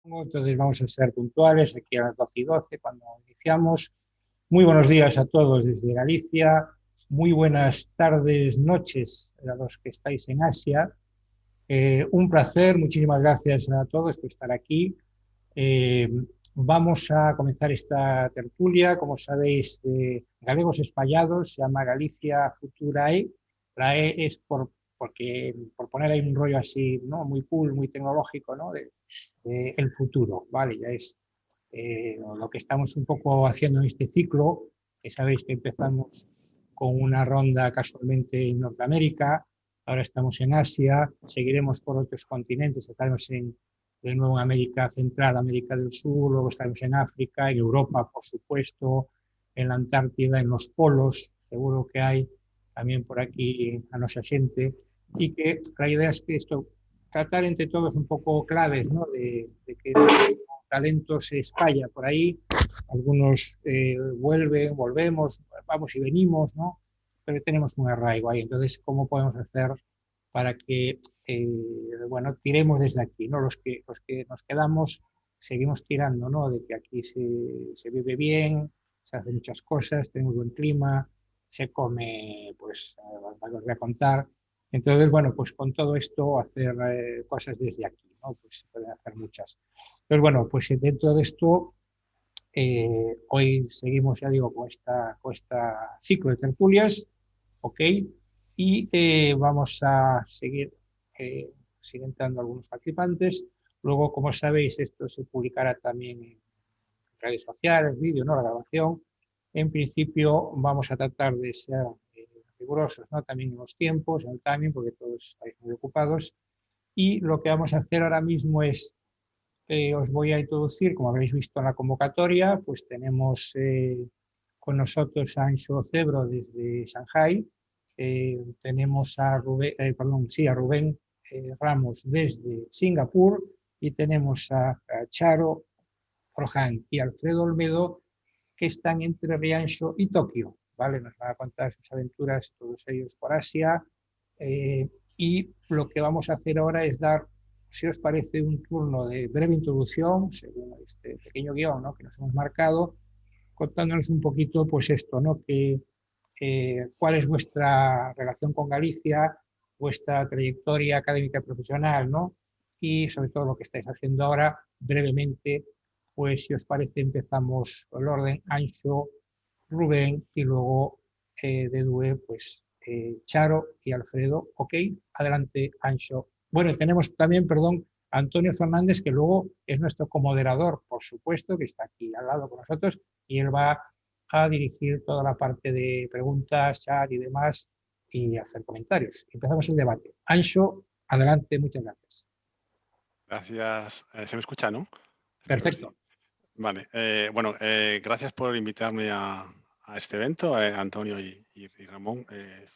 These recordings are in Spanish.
Entonces vamos a ser puntuales aquí a las 12:12 cuando iniciamos. Muy buenos días a todos desde Galicia, muy buenas tardes, noches a los que estáis en Asia. Un placer, muchísimas gracias a todos por estar aquí. Eh, Vamos a comenzar esta tertulia, como sabéis, de Galegos Espallados, se llama Galicia Futurae. La E es por poner ahí un rollo así, ¿no? Muy cool, muy tecnológico, ¿no? De el futuro, ¿vale? Ya es lo que estamos un poco haciendo en este ciclo, que sabéis que empezamos con una ronda casualmente en Norteamérica, ahora estamos en Asia, seguiremos por otros continentes, estaremos de nuevo en América Central, América del Sur, luego estaremos en África, en Europa, por supuesto, en la Antártida, en los polos, seguro que hay también por aquí a nuestra gente, y que la idea es que esto, tratar entre todos un poco claves, ¿no? De que el talento se estalla por ahí, algunos volvemos, vamos y venimos, ¿no? Pero tenemos un arraigo ahí. Entonces, ¿cómo podemos hacer para que, bueno, tiremos desde aquí, ¿no? Los que nos quedamos, seguimos tirando, ¿no? De que aquí se vive bien, se hacen muchas cosas, tenemos buen clima, se come, pues, os voy a contar. Entonces, bueno, pues con todo esto hacer cosas desde aquí, ¿no? Pues se pueden hacer muchas. Entonces, bueno, pues dentro de esto hoy seguimos, ya digo, con esta ciclo de tertulias, ¿ok? Y vamos a seguir siguiendo algunos participantes. Luego, como sabéis, esto se publicará también en redes sociales, vídeo, ¿no? La grabación. En principio vamos a tratar de ser rigurosos, ¿no? También en los tiempos, en el timing, porque todos estáis muy ocupados. Y lo que vamos a hacer ahora mismo es os voy a introducir, como habréis visto en la convocatoria, pues tenemos con nosotros a Anxo Cebro desde Shanghai, tenemos a Rubén, a Rubén Ramos desde Singapur y tenemos a Charo Rohan y Alfredo Olmedo que están entre Rianxo y Tokio, ¿vale? Nos van a contar sus aventuras, todos ellos por Asia, y lo que vamos a hacer ahora es dar, si os parece, un turno de breve introducción, según este pequeño guión, ¿no? Que nos hemos marcado, contándonos un poquito, pues esto, ¿no? Cuál es vuestra relación con Galicia, vuestra trayectoria académica y profesional, ¿no? Y sobre todo lo que estáis haciendo ahora, brevemente, pues si os parece empezamos el orden, Anxo, Rubén y luego de Due, pues Charo y Alfredo. Ok, adelante Anxo. Bueno, tenemos también, perdón, Antonio Fernández, que luego es nuestro comoderador, por supuesto, que está aquí al lado con nosotros, y él va a dirigir toda la parte de preguntas, chat y demás, y hacer comentarios. Empezamos el debate. Anxo, adelante, muchas gracias. Gracias. ¿Se me escucha, no? Espero que sí. Perfecto. Vale. Bueno, gracias por invitarme a este evento, Antonio y Ramón.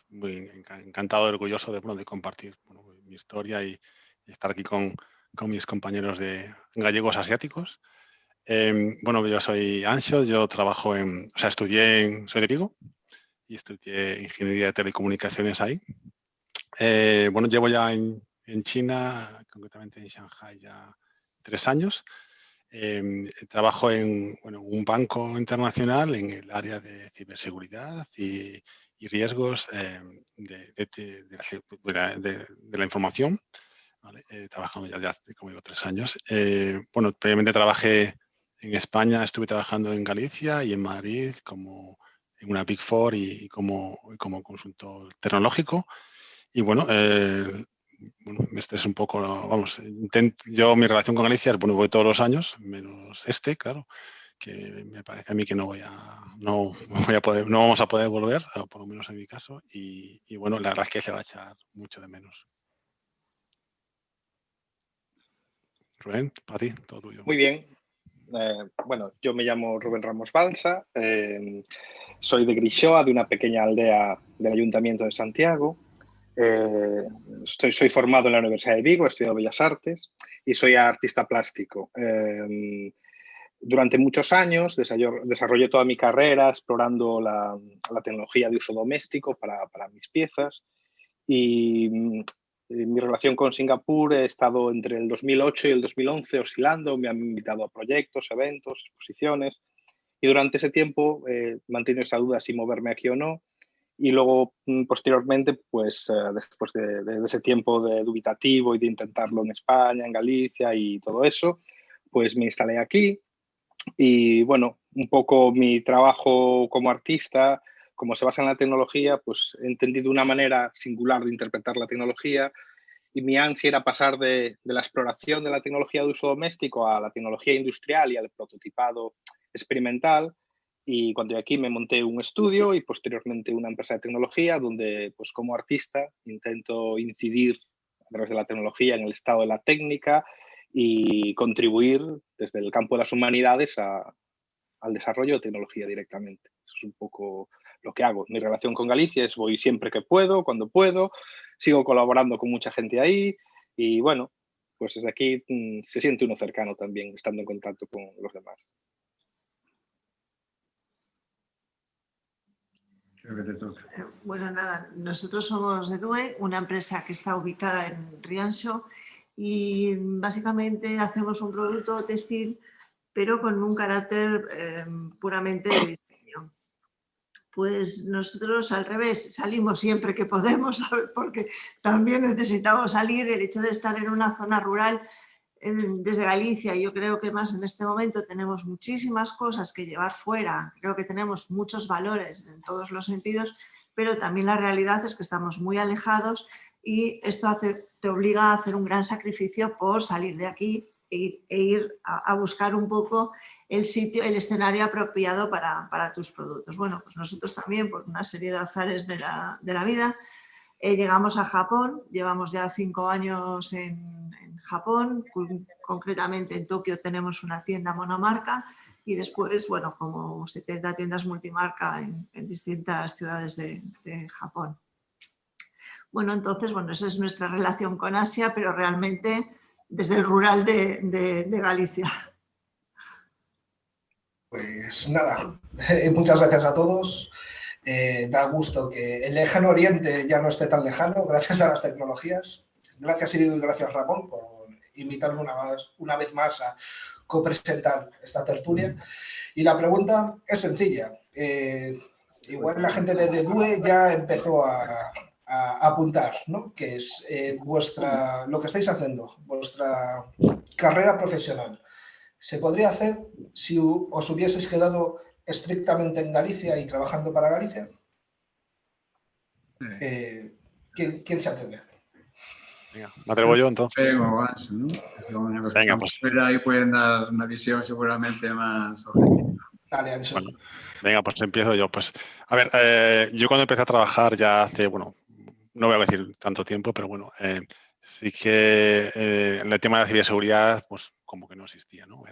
Muy encantado y orgulloso de compartir mi historia y estar aquí con mis compañeros de gallegos asiáticos. Bueno, yo soy Anxo, yo trabajo soy de Vigo y estudié Ingeniería de Telecomunicaciones ahí. Bueno, llevo ya en China, concretamente en Shanghai, ya 3 años. Trabajo en un banco internacional en el área de ciberseguridad y riesgos de la información. ¿Vale? Trabajando ya hace, como digo, 3 años. Bueno, previamente trabajé en España, estuve trabajando en Galicia y en Madrid en una Big Four y como consultor tecnológico. Y bueno, este es un poco, vamos, yo mi relación con Galicia es, bueno, voy todos los años, menos claro, que me parece a mí que no vamos a poder volver, por lo menos en mi caso, y bueno, la verdad es que se va a echar mucho de menos. Rubén, para ti, todo tuyo. Muy bien. Bueno, yo me llamo Rubén Ramos Balsa, soy de Grixoa, de una pequeña aldea del Ayuntamiento de Santiago. Soy formado en la Universidad de Vigo, he estudiado Bellas Artes y soy artista plástico. Durante muchos años desarrollé toda mi carrera explorando la tecnología de uso doméstico para mis piezas y Mi relación con Singapur he estado entre el 2008 y el 2011 oscilando, me han invitado a proyectos, eventos, exposiciones, y durante ese tiempo mantengo esa duda si moverme aquí o no. Y luego, posteriormente, pues después de ese tiempo de dubitativo y de intentarlo en España, en Galicia y todo eso, pues me instalé aquí. Y bueno, un poco mi trabajo como artista, como se basa en la tecnología, pues he entendido una manera singular de interpretar la tecnología, y mi ansia era pasar de la exploración de la tecnología de uso doméstico a la tecnología industrial y al prototipado experimental. Y cuando llegué aquí me monté un estudio y posteriormente una empresa de tecnología donde, pues como artista, intento incidir a través de la tecnología en el estado de la técnica y contribuir desde el campo de las humanidades al desarrollo de tecnología directamente. Eso es un poco lo que hago. Mi relación con Galicia es voy siempre que puedo, cuando puedo, sigo colaborando con mucha gente ahí y bueno, pues desde aquí se siente uno cercano también, estando en contacto con los demás. Creo que te toca. Bueno, nada, nosotros somos de DUE, una empresa que está ubicada en Rianxo y básicamente hacemos un producto textil, pero con un carácter puramente de diseño. Pues nosotros al revés, salimos siempre que podemos, porque también necesitamos salir. El hecho de estar en una zona rural desde Galicia, yo creo que más en este momento tenemos muchísimas cosas que llevar fuera, creo que tenemos muchos valores en todos los sentidos, pero también la realidad es que estamos muy alejados y esto te obliga a hacer un gran sacrificio por salir de aquí e ir a buscar un poco el sitio, el escenario apropiado para tus productos. Bueno, pues nosotros también, por una serie de azares de la vida, llegamos a Japón, llevamos ya 5 años en Japón, concretamente en Tokio tenemos una tienda monomarca y después, bueno, como 70 tiendas multimarca en distintas ciudades de Japón. Bueno, entonces, bueno, esa es nuestra relación con Asia, pero realmente desde el rural de Galicia. Pues nada, muchas gracias a todos. Da gusto que el lejano oriente ya no esté tan lejano gracias a las tecnologías. Gracias, Írigo, y gracias, Ramón, por invitarme una vez más a copresentar esta tertulia. Y la pregunta es sencilla. Igual la gente de DUE ya empezó a apuntar, ¿no? Que es lo que estáis haciendo, vuestra carrera profesional. ¿Se podría hacer si os hubieseis quedado estrictamente en Galicia y trabajando para Galicia? ¿Quién se atreve? Venga, me atrevo yo entonces. Venga, pues ahí pueden dar una visión seguramente más objetiva. Dale, Ancho. Bueno, venga, pues empiezo yo. Pues, a ver, yo cuando empecé a trabajar ya hace, bueno, no voy a decir tanto tiempo, pero bueno, sí que el tema de la ciberseguridad, pues como que no existía, ¿no?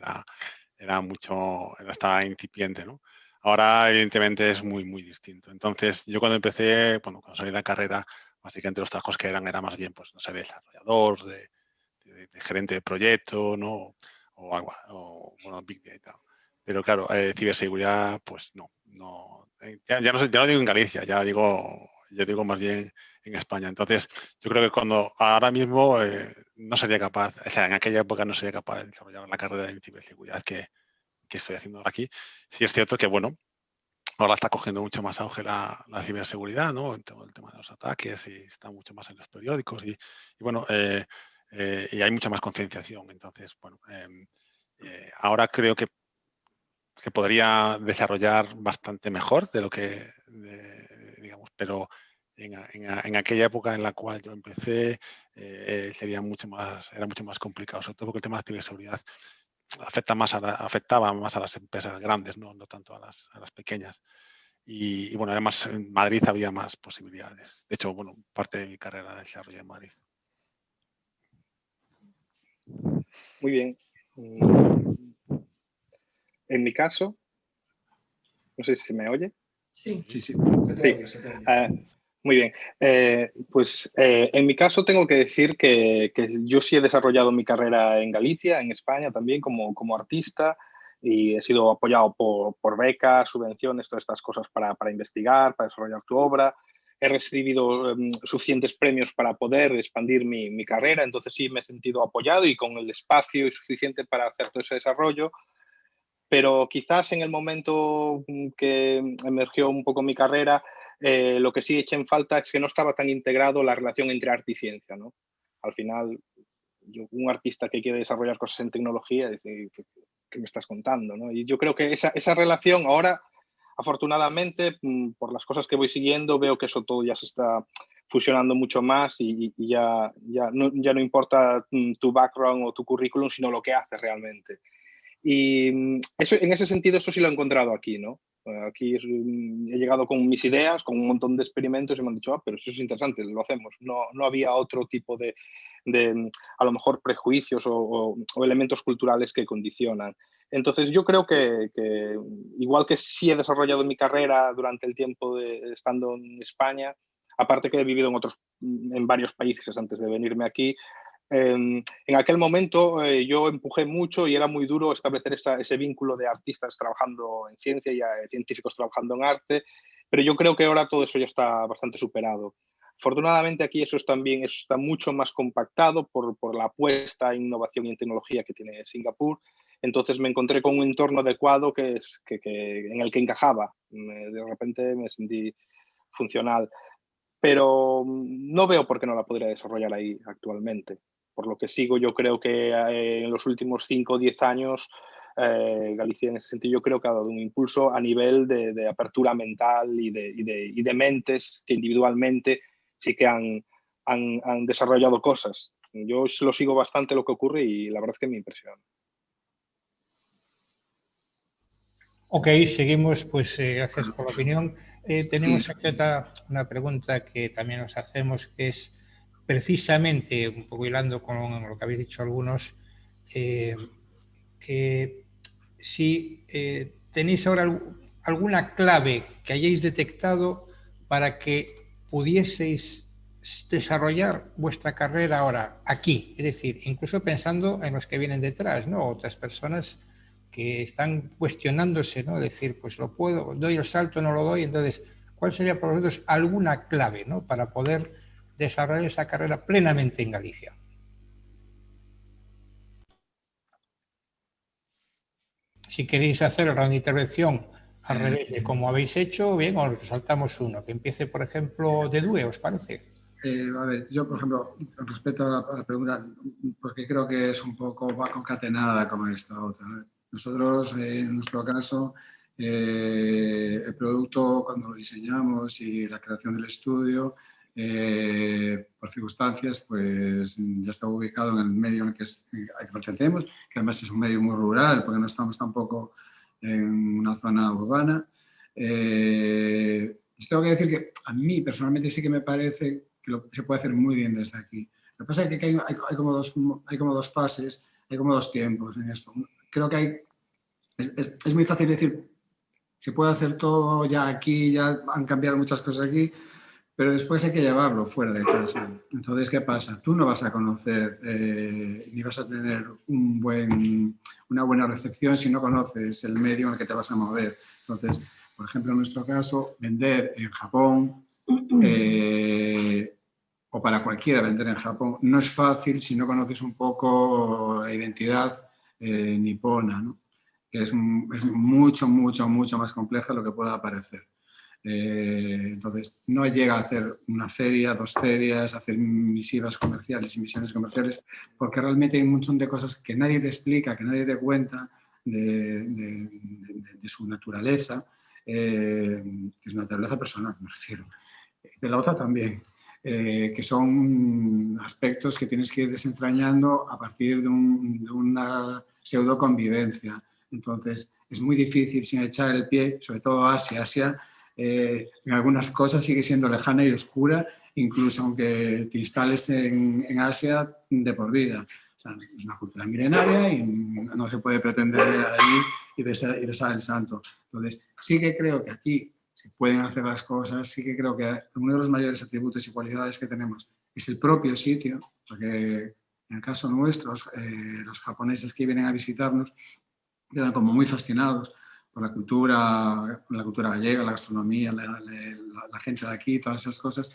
Estaba incipiente, ¿no? Ahora, evidentemente, es muy, muy distinto. Entonces, yo cuando empecé, bueno, cuando salí de la carrera, básicamente los trabajos que era más bien, pues, no sé, de desarrollador, de gerente de proyecto, ¿no? O bueno, Big Data. Pero claro, ciberseguridad, pues no. Ya no digo en Galicia, yo digo más bien en España. Entonces, yo creo que cuando ahora mismo no sería capaz, o sea, en aquella época no sería capaz de desarrollar la carrera de ciberseguridad que estoy haciendo ahora aquí. Sí es cierto que, bueno, ahora está cogiendo mucho más auge la ciberseguridad, ¿no? El tema de los ataques y está mucho más en los periódicos y bueno, y hay mucha más concienciación. Entonces, bueno, ahora creo que se podría desarrollar bastante mejor de lo que, digamos, pero en aquella época en la cual yo empecé era mucho más complicado, sobre todo porque el tema de ciberseguridad afectaba más a las empresas grandes, no tanto a las pequeñas. Y bueno, además en Madrid había más posibilidades. De hecho, bueno, parte de mi carrera la desarrollé en Madrid. Muy bien. En mi caso, no sé si se me oye. Sí. Sí. Muy bien. Pues en mi caso tengo que decir que yo sí he desarrollado mi carrera en Galicia, en España también, como artista, y he sido apoyado por becas, subvenciones, todas estas cosas para investigar, para desarrollar tu obra. he recibido suficientes premios para poder expandir mi carrera, entonces sí me he sentido apoyado y con el espacio suficiente para hacer todo ese desarrollo. Pero quizás en el momento que emergió un poco mi carrera, lo que sí eché en falta es que no estaba tan integrado la relación entre arte y ciencia, ¿no? Al final, un artista que quiere desarrollar cosas en tecnología, dice, ¿qué me estás contando? ¿No? Y yo creo que esa relación ahora, afortunadamente, por las cosas que voy siguiendo, veo que eso todo ya se está fusionando mucho más y ya no importa tu background o tu currículum, sino lo que haces realmente. Y eso, en ese sentido, eso sí lo he encontrado aquí, ¿no? Aquí he llegado con mis ideas, con un montón de experimentos y me han dicho, pero eso es interesante, lo hacemos. No había otro tipo de a lo mejor, prejuicios o elementos culturales que condicionan. Entonces, yo creo que igual que sí he desarrollado mi carrera durante el tiempo estando en España, aparte que he vivido en varios países antes de venirme aquí, en aquel momento yo empujé mucho y era muy duro establecer ese vínculo de artistas trabajando en ciencia y científicos trabajando en arte, pero yo creo que ahora todo eso ya está bastante superado. Afortunadamente aquí eso también está mucho más compactado por la apuesta en innovación y en tecnología que tiene Singapur. Entonces me encontré con un entorno adecuado en el que encajaba. De repente me sentí funcional. Pero no veo por qué no la podría desarrollar ahí actualmente. Por lo que sigo, yo creo que en los últimos 5 o 10 años Galicia en ese sentido yo creo que ha dado un impulso a nivel de apertura mental y de mentes que individualmente sí que han desarrollado cosas. Yo lo sigo bastante lo que ocurre y la verdad es que me impresiona. Ok, seguimos, pues gracias por la opinión. Tenemos aquí una pregunta que también nos hacemos, que es precisamente, un poco hilando con lo que habéis dicho algunos, que si tenéis ahora alguna clave que hayáis detectado para que pudieseis desarrollar vuestra carrera ahora aquí, es decir, incluso pensando en los que vienen detrás, ¿no? Otras personas que están cuestionándose, ¿no? Decir, pues lo puedo, doy el salto, no lo doy. Entonces, ¿cuál sería para vosotros alguna clave, ¿no? Para poder desarrollar esa carrera plenamente en Galicia? Si queréis hacer el round de intervención al revés de como habéis hecho, bien, os saltamos uno. Que empiece, por ejemplo, de Due, ¿os parece? A ver, yo, por ejemplo, con respecto a la pregunta, porque creo que es un poco, va concatenada con esta otra, ¿no? Nosotros, en nuestro caso, el producto, cuando lo diseñamos y la creación del estudio, por circunstancias, pues ya está ubicado en el medio en el que pertenecemos, que además es un medio muy rural, porque no estamos tampoco en una zona urbana. Yo tengo que decir que a mí personalmente sí que me parece que se puede hacer muy bien desde aquí. Lo que pasa es que hay como dos fases, hay como dos tiempos en esto. Creo que es muy fácil decir, se puede hacer todo ya aquí, ya han cambiado muchas cosas aquí, pero después hay que llevarlo fuera de casa. Entonces, ¿qué pasa? Tú no vas a conocer ni vas a tener una buena recepción si no conoces el medio en el que te vas a mover. Entonces, por ejemplo, en nuestro caso, vender en Japón o para cualquiera vender en Japón no es fácil si no conoces un poco la identidad nipona, ¿no? Que es mucho más compleja de lo que pueda parecer. Entonces, no llega a hacer una feria, 2 ferias, hacer misivas comerciales y misiones comerciales, porque realmente hay un montón de cosas que nadie te explica, que nadie te cuenta de su naturaleza, que es una naturaleza personal, me refiero. De la otra también, que son aspectos que tienes que ir desentrañando a partir de una pseudo convivencia. Entonces, es muy difícil sin echar el pie, sobre todo Asia. Asia en algunas cosas sigue siendo lejana y oscura, incluso aunque te instales en Asia de por vida. O sea, es una cultura milenaria y no se puede pretender llegar allí y besar el santo. Entonces, sí que creo que aquí se pueden hacer las cosas, sí que creo que uno de los mayores atributos y cualidades que tenemos es el propio sitio, porque en el caso nuestro, los japoneses que vienen a visitarnos quedan como muy fascinados la cultura gallega, la gastronomía, la gente de aquí, todas esas cosas,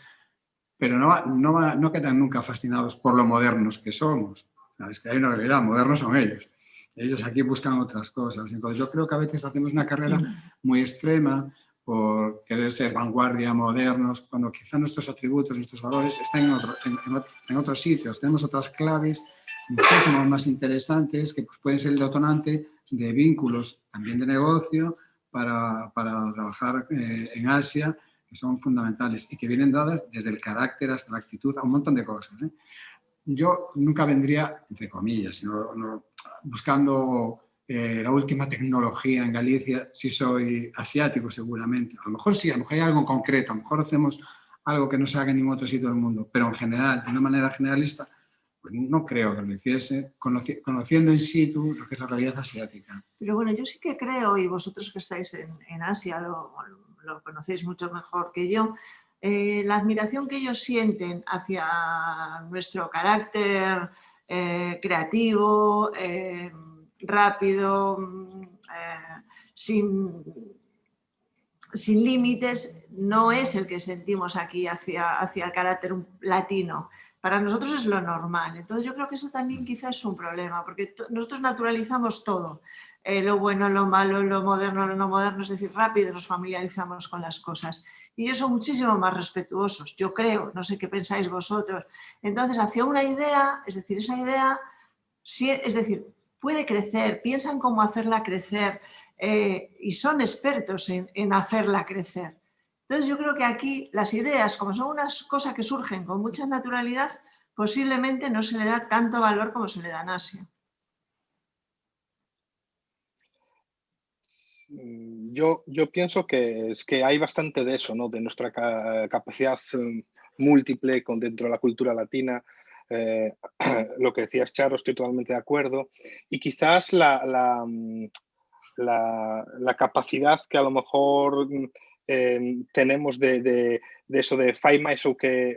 pero no quedan nunca fascinados por lo modernos que somos. Es que hay una realidad, modernos son ellos. Ellos aquí buscan otras cosas. Entonces yo creo que a veces hacemos una carrera muy extrema por querer ser vanguardia, modernos, cuando quizá nuestros atributos, nuestros valores están en otros sitios. Tenemos otras claves muchísimo más interesantes que pues, pueden ser el detonante de vínculos también de negocio para trabajar en Asia, que son fundamentales y que vienen dadas desde el carácter hasta la actitud, a un montón de cosas. Yo nunca vendría, entre comillas, sino buscando la última tecnología en Galicia, si soy asiático seguramente. A lo mejor sí, a lo mejor hay algo en concreto, a lo mejor hacemos algo que no se haga en ningún otro sitio del mundo, pero en general, de una manera generalista, pues no creo que lo hiciese, conociendo in situ lo que es la realidad asiática. Pero bueno, yo sí que creo, y vosotros que estáis en Asia lo conocéis mucho mejor que yo, la admiración que ellos sienten hacia nuestro carácter creativo, rápido, sin límites, no es el que sentimos aquí hacia el carácter latino. Para nosotros es lo normal. Entonces yo creo que eso también quizás es un problema, porque nosotros naturalizamos todo. Lo bueno, lo malo, lo moderno, lo no moderno, es decir, rápido nos familiarizamos con las cosas. Y ellos son muchísimo más respetuosos, yo creo, no sé qué pensáis vosotros. Entonces, hacia una idea, es decir, esa idea, es decir, puede crecer, piensan cómo hacerla crecer y son expertos en hacerla crecer. Entonces yo creo que aquí las ideas, como son unas cosas que surgen con mucha naturalidad, posiblemente no se le da tanto valor como se le da en Asia. Yo pienso que es que hay bastante de eso, ¿no? De nuestra capacidad múltiple dentro de la cultura latina. Lo que decías, Charo, estoy totalmente de acuerdo. Y quizás la capacidad que a lo mejor tenemos de eso de fai máis o que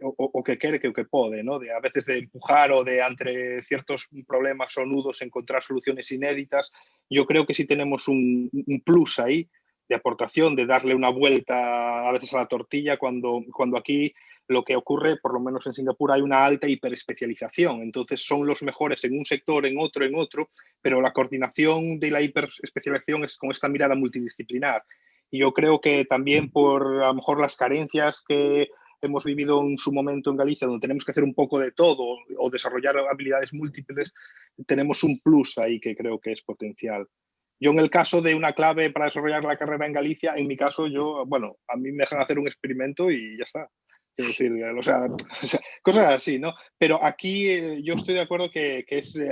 quere que o que pode, ¿no? De a veces de empujar o de entre ciertos problemas o nudos encontrar soluciones inéditas. Yo creo que sí tenemos un plus ahí de aportación, de darle una vuelta a veces a la tortilla cuando aquí lo que ocurre, por lo menos en Singapur, hay una alta hiperespecialización. Entonces son los mejores en un sector, en otro, pero la coordinación de la hiperespecialización es con esta mirada multidisciplinar. Y yo creo que también por a lo mejor las carencias que hemos vivido en su momento en Galicia, donde tenemos que hacer un poco de todo o desarrollar habilidades múltiples, tenemos un plus ahí que creo que es potencial. Yo en el caso de una clave para desarrollar la carrera en Galicia, en mi caso, a mí me dejan hacer un experimento y ya está. Es decir, o sea, cosas así, ¿no? Pero aquí yo estoy de acuerdo que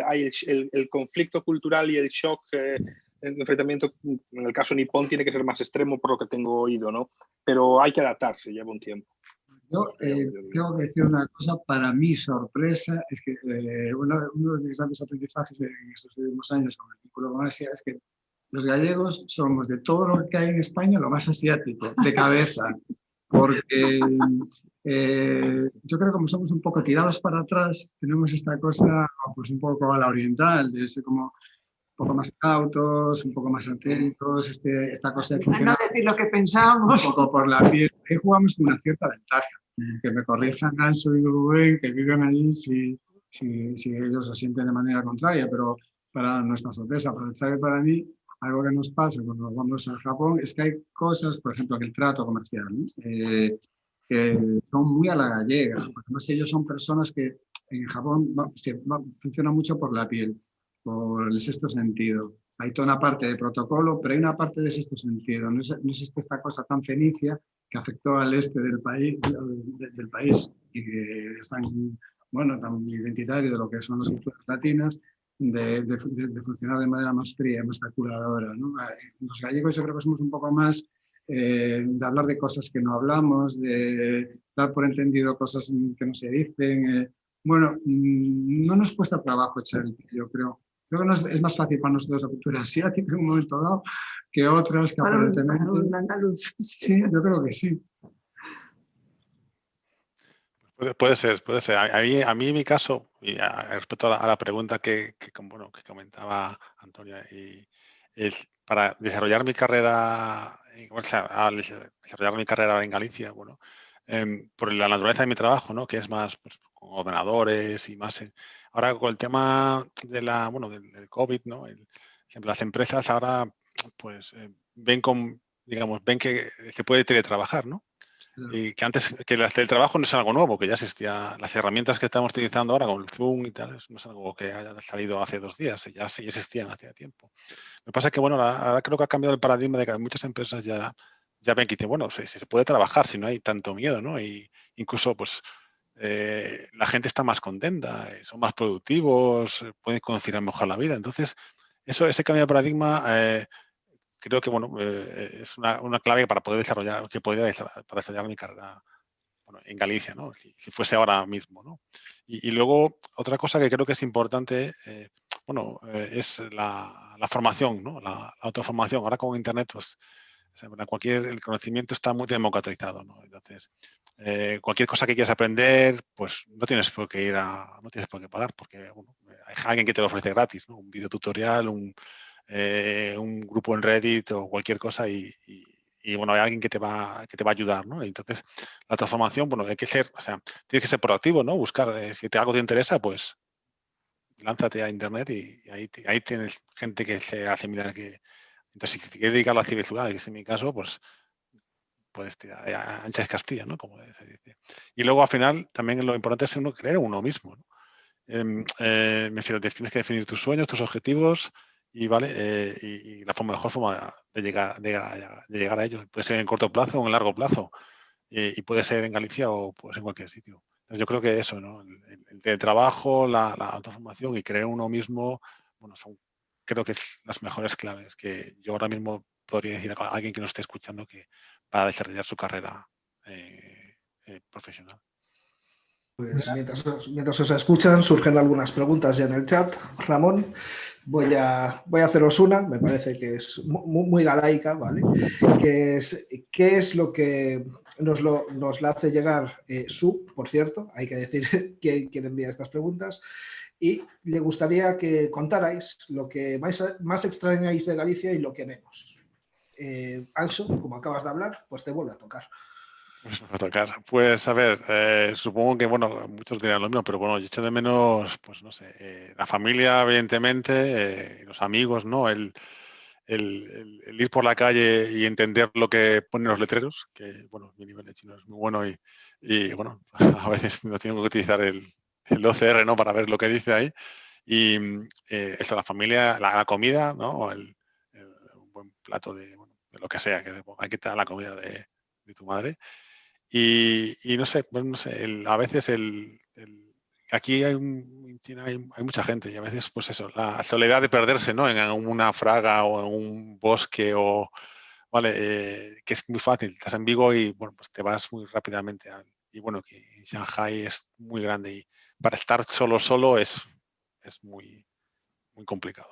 hay el conflicto cultural y el shock, el enfrentamiento, en el caso nipón, tiene que ser más extremo por lo que tengo oído, ¿no? Pero hay que adaptarse, lleva un tiempo. Yo tengo que decir una cosa, para mi sorpresa, es que uno de mis grandes aprendizajes en estos últimos años con el vínculo con Asia es que los gallegos somos de todo lo que hay en España lo más asiático, de cabeza, porque yo creo que como somos un poco tirados para atrás, tenemos esta cosa pues un poco a la oriental, de ser como un poco más cautos, un poco más atléticos, esta cosa de no decir lo que pensamos. Un poco por la piel. Ahí jugamos con una cierta ventaja. Que me corrijan Anso y Rubén, que viven allí si ellos lo sienten de manera contraria, pero para nuestra sorpresa, para Chávez y para mí, algo que nos pasa cuando vamos a Japón es que hay cosas, por ejemplo, que el trato comercial, ¿no? Que son muy a la gallega, porque además ellos son personas que en Japón funcionan mucho por la piel, por el sexto sentido. Hay toda una parte de protocolo, pero hay una parte de sexto sentido. No existe esta cosa tan fenicia que afectó al este del país y que es tan identitario de lo que son las culturas latinas, de funcionar de manera más fría, más calculadora, ¿no? Los gallegos yo creo que somos un poco más de hablar de cosas que no hablamos, de dar por entendido cosas que no se dicen. Bueno, no nos cuesta trabajo echar el yo creo. Creo que es más fácil para nosotros la cultura asiática en un momento dado que otras que aparentemente... Para un andaluz. Sí, yo creo que sí. Puede ser. A mí en mi caso, y respecto a la pregunta que comentaba Antonio, y para desarrollar mi carrera, al desarrollar mi carrera en Galicia, bueno, por la naturaleza de mi trabajo, ¿no? Que es más pues, con ordenadores y más. Ahora con el tema de del COVID, ¿no? Las empresas ahora pues ven que se puede teletrabajar, ¿no? Y que antes, que el teletrabajo no es algo nuevo, que ya existía. Las herramientas que estamos utilizando ahora, con el Zoom y tal, no es algo que haya salido hace 2 días, ya existían hace tiempo. Lo que pasa es que, bueno, ahora creo que ha cambiado el paradigma de que muchas empresas ya ven que dicen, bueno, se puede trabajar si no hay tanto miedo, ¿no? Y incluso, pues, la gente está más contenta, son más productivos, pueden conciliar mejor la vida. Entonces, ese cambio de paradigma creo que, bueno, es una clave para poder desarrollar mi carrera, bueno, en Galicia, ¿no? Si fuese ahora mismo, ¿no? Y luego, otra cosa que creo que es importante, es la formación, ¿no? La autoformación. Ahora con Internet, pues, el conocimiento está muy democratizado, ¿no? Entonces, cualquier cosa que quieras aprender, pues no tienes por qué pagar, porque bueno, hay alguien que te lo ofrece gratis, ¿no? Un videotutorial, un grupo en Reddit o cualquier cosa y bueno, hay alguien que te va a ayudar, ¿no? Entonces, la transformación, bueno, hay que ser, o sea, tienes que ser proactivo, ¿no? Buscar, si algo te interesa, pues lánzate a Internet y ahí tienes gente que se hace mirar que... Entonces, si te quieres dedicar a la ciberseguridad, que es en mi caso, pues puedes tirar a ancha de Castilla, ¿no? Como se dice. Y luego, al final, también lo importante es creer en uno mismo, ¿no? Me refiero, tienes que definir tus sueños, tus objetivos y la mejor forma de llegar a ellos. Puede ser en corto plazo o en largo plazo y puede ser en Galicia o puede ser en cualquier sitio. Entonces yo creo que eso, ¿no? El teletrabajo, la autoformación y creer en uno mismo, bueno, creo que las mejores claves que yo ahora mismo podría decir a alguien que nos esté escuchando que para desarrollar su carrera profesional. Pues mientras os escuchan, surgen algunas preguntas ya en el chat. Ramón, voy a haceros una, me parece que es muy galaica, ¿vale? ¿Qué es lo que nos la hace llegar Su, por cierto? Hay que decir quién envía estas preguntas. Y le gustaría que contarais lo que más extrañáis de Galicia y lo que menos. Anxo, como acabas de hablar, pues te vuelve a tocar. A tocar. Pues a ver, supongo que, bueno, muchos dirán lo mismo, pero bueno, yo echo de menos, pues no sé, la familia, evidentemente, los amigos, ¿no? El ir por la calle y entender lo que ponen los letreros, que, bueno, mi nivel de chino es muy bueno y bueno, a veces no tengo que utilizar el OCR, ¿no? Para ver lo que dice ahí. Y eso, la familia, la comida, ¿no? Un buen plato de lo que sea, que hay que te da la comida de tu madre. Y no sé, pues no sé, a veces aquí en China hay mucha gente y a veces, pues eso, la soledad de perderse, ¿no? En una fraga o en un bosque vale, que es muy fácil. Estás en Vigo y, bueno, pues te vas muy rápidamente. Y bueno, que Shanghai es muy grande y para estar solo es muy, muy complicado.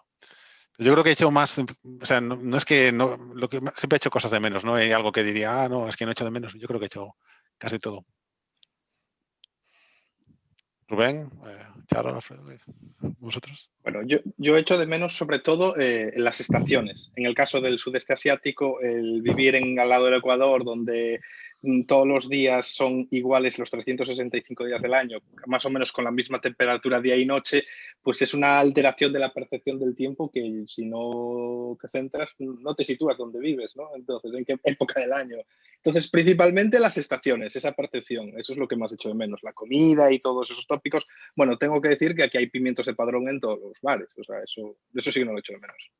Yo creo que he hecho más, o sea, no es que siempre he hecho cosas de menos, no hay algo que diría, no, es que no he hecho de menos. Yo creo que he hecho casi todo. Rubén, Charo, Alfredo, ¿vosotros? Bueno, yo echo de menos sobre todo las estaciones. En el caso del sudeste asiático, el vivir al lado del Ecuador, donde todos los días son iguales los 365 días del año, más o menos con la misma temperatura día y noche, pues es una alteración de la percepción del tiempo que si no te centras, no te sitúas donde vives, ¿no? Entonces, ¿en qué época del año? Entonces, principalmente las estaciones, esa percepción, eso es lo que más echo de menos, la comida y todos esos tópicos. Bueno, tengo que decir que aquí hay pimientos de Padrón en todos los bares, o sea, eso sí que no lo echo de menos.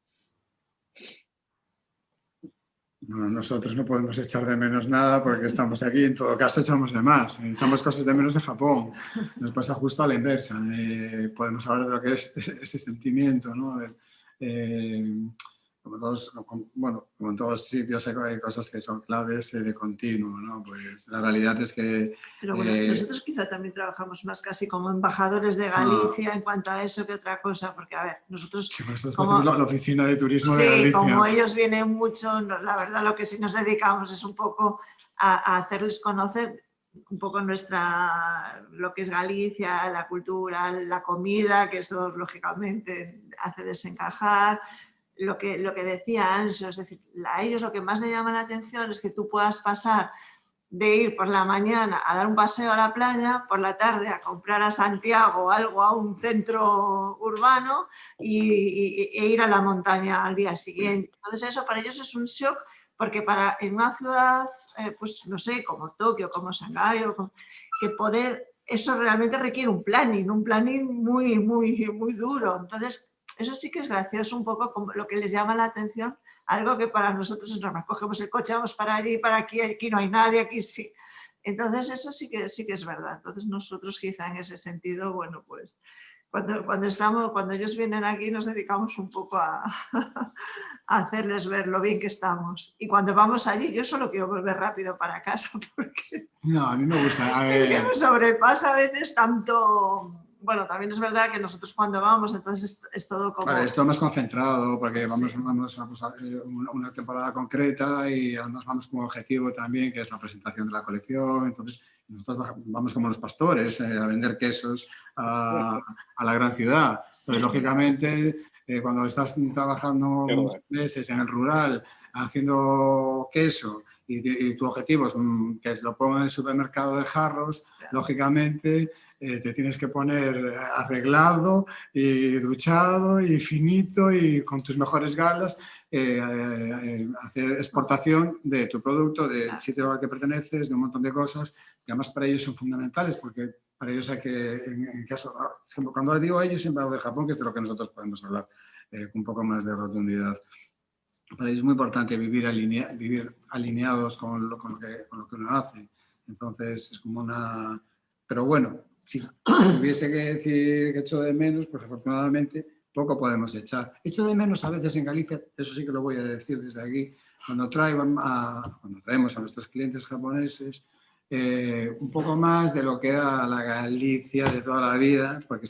Bueno, nosotros no podemos echar de menos nada porque estamos aquí, en todo caso echamos de más. Echamos cosas de menos de Japón. Nos pasa justo a la inversa. Podemos hablar de lo que es ese sentimiento, ¿no? Como en todos sitios hay cosas que son claves de continuo, ¿no? Pues la realidad es que... Pero bueno, nosotros quizá también trabajamos más casi como embajadores de Galicia en cuanto a eso que otra cosa, porque a ver, nosotros... Sí, pues como la oficina de turismo de Galicia. Sí, como ellos vienen mucho, la verdad lo que sí nos dedicamos es un poco a hacerles conocer un poco lo que es Galicia, la cultura, la comida, que eso lógicamente hace desencajar, lo que decía Anxo, es decir, a ellos lo que más le llama la atención es que tú puedas pasar de ir por la mañana a dar un paseo a la playa, por la tarde a comprar a Santiago algo a un centro urbano e ir a la montaña al día siguiente. Entonces eso para ellos es un shock, porque en una ciudad, pues no sé, como Tokio, como Shanghái, que eso realmente requiere un planning muy, muy, muy duro. Entonces eso sí que es gracioso, un poco como lo que les llama la atención. Algo que para nosotros es normal, cogemos el coche, vamos para allí, para aquí no hay nadie, aquí sí. Entonces eso sí que es verdad. Entonces nosotros quizá en ese sentido, bueno, pues cuando ellos vienen aquí nos dedicamos un poco a hacerles ver lo bien que estamos. Y cuando vamos allí yo solo quiero volver rápido para casa porque no, a mí me gusta. Es que me sobrepasa a veces tanto... Bueno, también es verdad que nosotros cuando vamos, entonces es todo como... Vale, es todo más concentrado porque vamos a una temporada concreta y además vamos con un objetivo también que es la presentación de la colección. Entonces nosotros vamos como los pastores a vender quesos a la gran ciudad. Pero lógicamente cuando estás trabajando unos meses en el rural haciendo queso y tu objetivo es que lo ponga en el supermercado de jarros, lógicamente te tienes que poner arreglado y duchado y finito y con tus mejores galas hacer exportación de tu producto, del sitio al que perteneces, de un montón de cosas que además para ellos son fundamentales porque para ellos hay que, en caso, cuando digo a ellos siempre hablo de Japón, que es de lo que nosotros podemos hablar con un poco más de rotundidad. Para ellos es muy importante vivir alineados con lo que uno hace. Entonces es como una... Pero bueno, si tuviese que decir que echo de menos, pues afortunadamente poco podemos echar. Echo de menos a veces en Galicia, eso sí que lo voy a decir desde aquí, cuando traemos a nuestros clientes japoneses un poco más de lo que era la Galicia de toda la vida, porque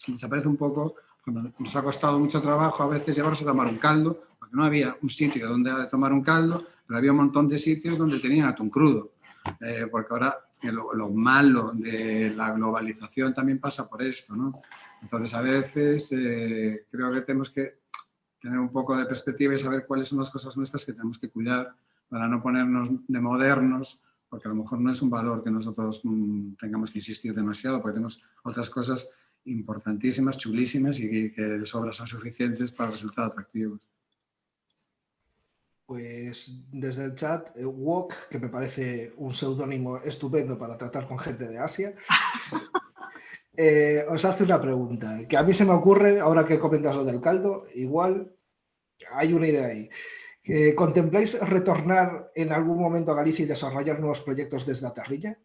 desaparece un poco. Nos ha costado mucho trabajo a veces llevarse a tomar un caldo, porque no había un sitio donde tomar un caldo, pero había un montón de sitios donde tenían atún crudo. Porque ahora lo malo de la globalización también pasa por esto, ¿no? Entonces a veces creo que tenemos que tener un poco de perspectiva y saber cuáles son las cosas nuestras que tenemos que cuidar para no ponernos de modernos, porque a lo mejor no es un valor que nosotros tengamos que insistir demasiado, porque tenemos otras cosas importantísimas, chulísimas y que de sobra son suficientes para resultar atractivos. Pues desde el chat, Wok, que me parece un seudónimo estupendo para tratar con gente de Asia, os hace una pregunta, que a mí se me ocurre, ahora que comentas lo del caldo, igual hay una idea ahí. ¿Contempláis retornar en algún momento a Galicia y desarrollar nuevos proyectos desde Aterrilla?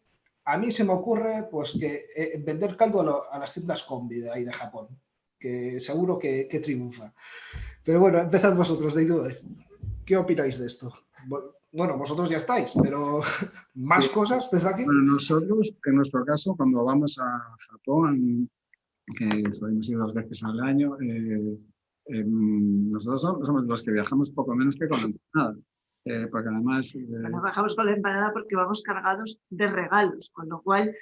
A mí se me ocurre pues, que vender caldo a las tiendas combi de ahí de Japón, que seguro que triunfa. Pero bueno, empezad vosotros, Deidue. ¿Qué opináis de esto? Bueno, vosotros ya estáis, pero ¿más cosas desde aquí? Bueno, nosotros, en nuestro caso, cuando vamos a Japón, que solemos ir 2 veces al año, nosotros somos los que viajamos poco menos que con la empanada. Porque además... Bueno, bajamos con la empanada porque vamos cargados de regalos, con lo cual...